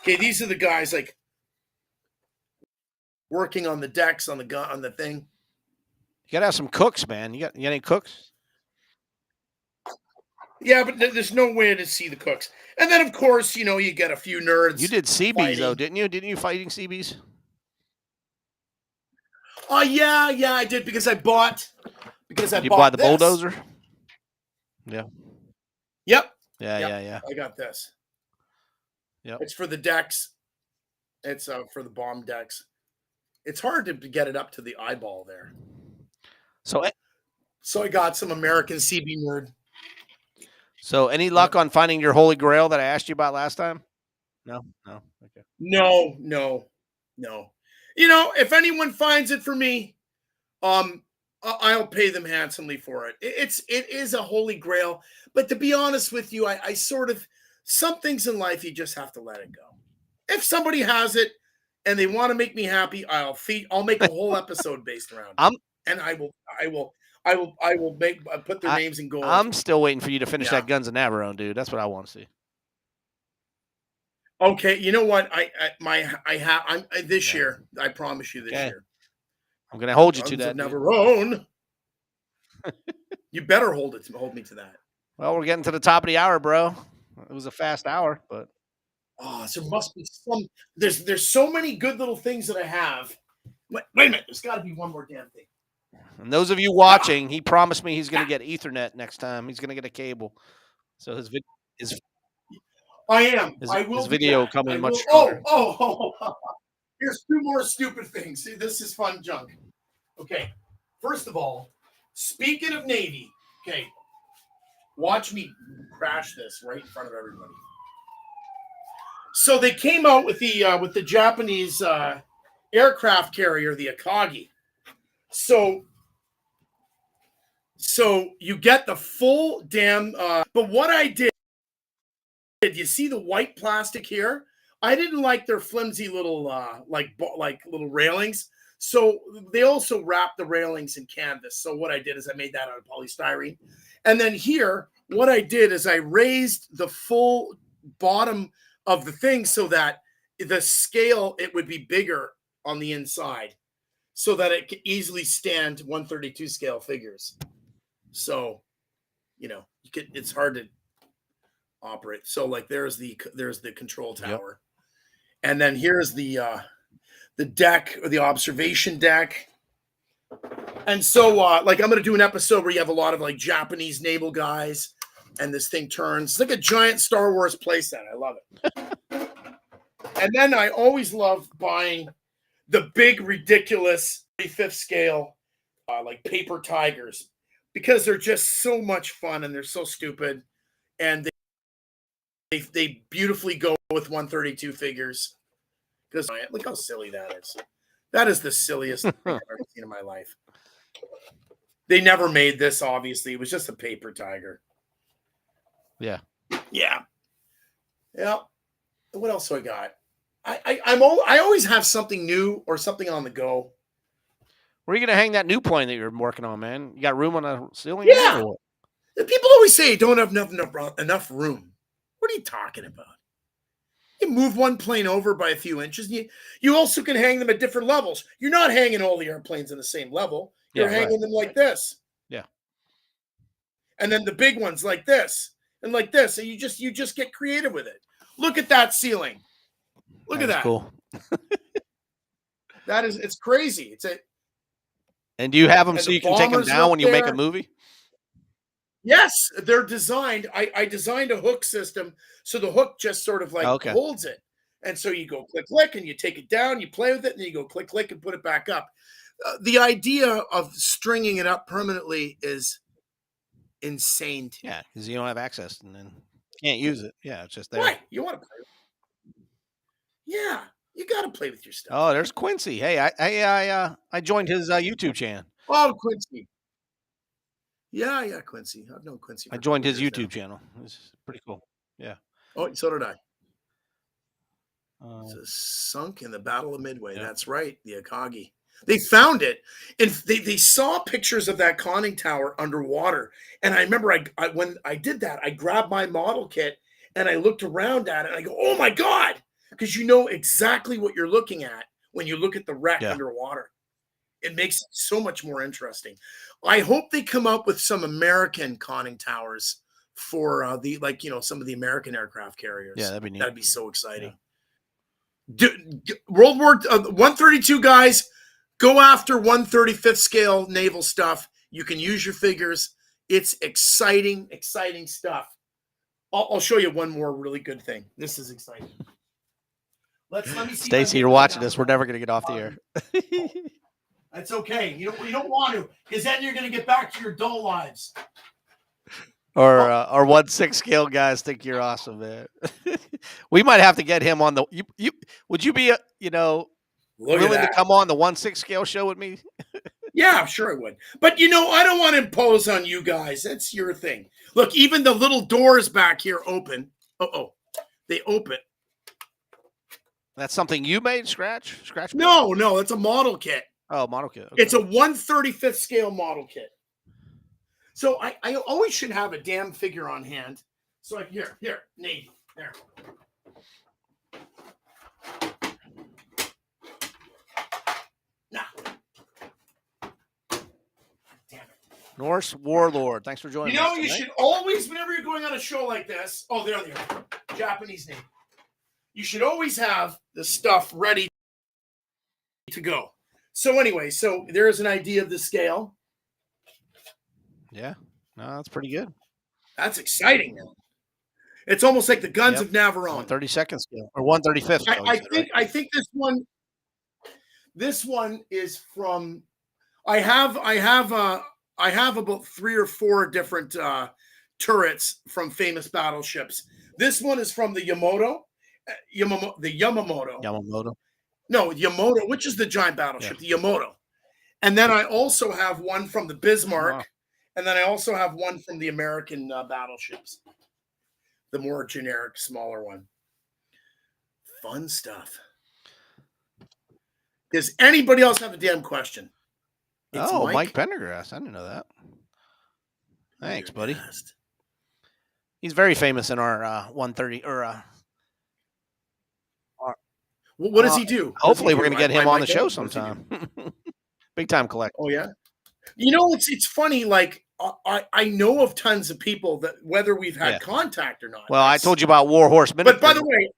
Okay, these are the guys like working on the decks on the gun on the thing. You gotta have some cooks, man. You got any cooks? Yeah, but there's no way to see the cooks. And then of course, you get a few nerds. You did CBs though, didn't you? Didn't you fighting CBs? Oh yeah, I did because I bought you buy the bulldozer? Yeah. Yep. Yeah. I got this. Yep. It's for the decks. It's for the bomb decks. It's hard to get it up to the eyeball there. So I got some American CB nerd. So any luck on finding your holy grail that I asked you about last time? No. Okay. No. If anyone finds it for me, I'll pay them handsomely for it. It is a holy grail, but to be honest with you, I sort of some things in life you just have to let it go. If somebody has it and they want to make me happy, I'll make a whole episode based around it. And I will put their names in gold. I'm still waiting for you to finish that Guns of Navarone, dude. That's what I want to see. Okay, you know what? I'm this year. I promise you this year. I'm gonna hold you to that. Navarone. You better hold me to that. Well, we're getting to the top of the hour, bro. It was a fast hour, but there must be some. There's so many good little things that I have. Wait a minute. There's got to be one more damn thing. And those of you watching, he promised me he's going to get Ethernet next time. He's going to get a cable. So his I am. His, I will. His video coming much shorter. Oh. Here's two more stupid things. See, this is fun junk. Okay. First of all, speaking of Navy, okay, watch me crash this right in front of everybody. So they came out with the Japanese aircraft carrier, the Akagi. So you get the full damn. But what I did, you see the white plastic here? I didn't like their flimsy little like little railings. So they also wrapped the railings in canvas. So what I did is I made that out of polystyrene. And then here, what I did is I raised the full bottom of the thing so that the scale, it would be bigger on the inside so that it could easily stand 132 scale figures. So, it's hard to operate. So like there's the control tower. Yep. And then here's the deck or the observation deck. And so I'm going to do an episode where you have a lot of like Japanese naval guys and this thing turns. It's like a giant Star Wars playset. I love it. And then I always love buying the big, ridiculous 35th scale, like paper tigers, because they're just so much fun and they're so stupid. And they beautifully go with 132 figures. Because look how silly that is. That is the silliest thing I've ever seen in my life. They never made this, obviously. It was just a paper tiger. Yeah. Yeah. Yeah. What else do I got? I always have something new or something on the go. Where are you going to hang that new plane that you're working on, man? You got room on the ceiling? Yeah. Or what? People always say you don't have enough room. What are you talking about? You move one plane over by a few inches. You also can hang them at different levels. You're not hanging all the airplanes in the same level. You're hanging them like this. Yeah. And then the big ones like this and like this. And you just get creative with it. Look at that ceiling. Look at that. Cool. It's crazy. And do you have them so you can take them down when you make a movie? Yes, they're designed. I designed a hook system so the hook just sort of like holds it. And so you go click, click, and you take it down, you play with it, and then you go click, click, and put it back up. The idea of stringing it up permanently is insane. Yeah, because you don't have access and then can't use it. Yeah, it's just there. Right. You want to play with it. Yeah, you got to play with your stuff. Oh, there's Quincy. Hey, I joined his YouTube channel. Oh, Quincy. Yeah, Quincy. I've known Quincy. I joined his YouTube channel. It's pretty cool. Yeah. Oh, so did I. It's sunk in the Battle of Midway. Yeah. That's right. The Akagi. They found it, and they saw pictures of that conning tower underwater. And I remember when I did that, I grabbed my model kit and I looked around at it and I go, oh my God, because you know exactly what you're looking at when you look at the wreck underwater. It makes it so much more interesting. I hope they come up with some American conning towers for some of the American aircraft carriers. Yeah, that'd be neat. That'd be so exciting. Yeah. World War 132 guys, go after 135th scale naval stuff. You can use your figures. It's exciting, exciting stuff. I'll show you one more really good thing. This is exciting. Let me see. Stacy, you're watching this. We're never going to get off the air. That's okay. You don't want to, because then you're going to get back to your dull lives. Or 1/6 scale guys think you're awesome, man. We might have to get him on the. You would you be willing to come on the 1/6 scale show with me? Yeah, I'm sure I would. But I don't want to impose on you guys. That's your thing. Look, even the little doors back here open. They open. That's something you made, Scratch? No, it's a model kit. Oh, model kit. Okay. It's a 1/35th scale model kit. So I always should have a damn figure on hand. So here, Nate, there. Nah. Damn it. Norse Warlord. Thanks for joining us. You should always, whenever you're going on a show like this, there they are. Japanese name. You should always have the stuff ready to go. So anyway, there is an idea of the scale. Yeah, no, that's pretty good. That's exciting. It's almost like the guns of Navarone. 1/32nd scale or 1/35th scale. I think this one is from. I have about 3 or 4 different turrets from famous battleships. This one is from the Yamamoto. No, Yamamoto, which is the giant battleship, the Yamamoto. And then I also have one from the Bismarck. Wow. And then I also have one from the American battleships. The more generic, smaller one. Fun stuff. Does anybody else have a damn question? It's Mike Pendergrass. I didn't know that. Thanks, buddy. He's very famous in our 130 or. What does he do? Hopefully, we're going to get him on the show sometime. Big time collector. Oh yeah. It's funny. Like I know of tons of people that whether we've had contact or not. Well, I told you about Warhorse Miniatures. But by the way,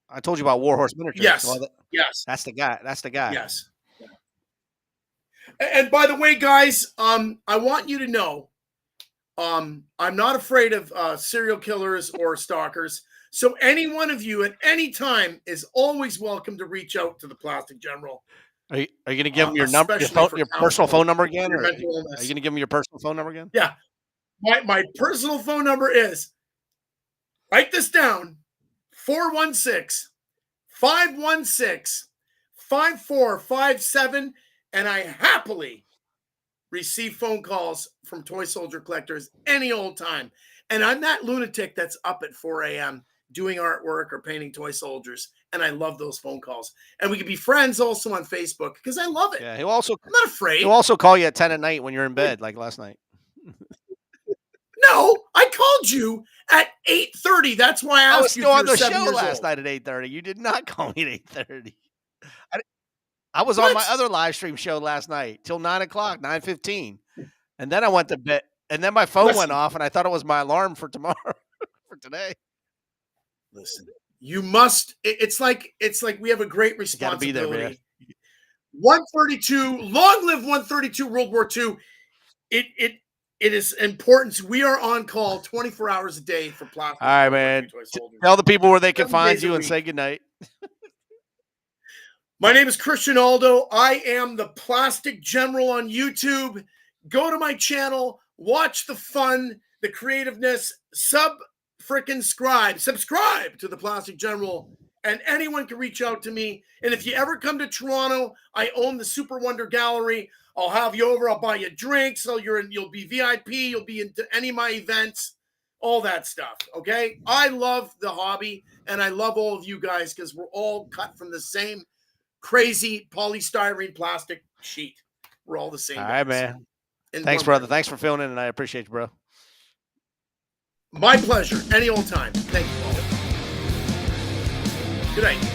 I told you about Warhorse Miniatures. Yes. Well, yes. That's the guy. Yes. And by the way, guys, I want you to know, I'm not afraid of serial killers or stalkers. So any one of you at any time is always welcome to reach out to the Plastic General. Are you going to give him your number, your personal phone number again? Or are you going to give him your personal phone number again? Yeah. My personal phone number is, write this down, 416-516-5457. And I happily receive phone calls from toy soldier collectors any old time. And I'm that lunatic that's up at 4 a.m. doing artwork or painting toy soldiers. And I love those phone calls. And we can be friends also on Facebook because I love it. Yeah, I'm not afraid. he'll also call you at 10 at night when you're in bed, like last night. No, I called you at 8:30. That's why I I was asked you still if on you're the 7 show years last old. night at 8:30. You did not call me at 8:30. I was on What? my other live stream show last night till 9 o'clock, 9:15. And then I went to bed. And then my phone went Listen. off, and I thought it was my alarm for tomorrow, for today. Listen, you must. It's like we have a great You gotta be there, man. responsibility. 132, long live 132 World War II. It is important. We are on call 24 hours a day for plastic. All right, man. Toy soldiers. Tell the people where they can 7 find days a you and week. say goodnight. My name is Christian Aldo. I am the Plastic General on YouTube. Go to my channel, watch the fun, the creativeness, subscribe to the Plastic General, and anyone can reach out to me. And if you ever come to Toronto, I own the Super Wonder Gallery. I'll have you over. I'll buy you drinks. So you'll be VIP. You'll be into any of my events, all that stuff. Okay. I love the hobby, and I love all of you guys because we're all cut from the same crazy polystyrene plastic sheet. We're all the same. All right, guys. man. In Thanks, one brother. word. Thanks for filling in, and I appreciate you, bro. My pleasure. Any old time. Thank you all. Good night.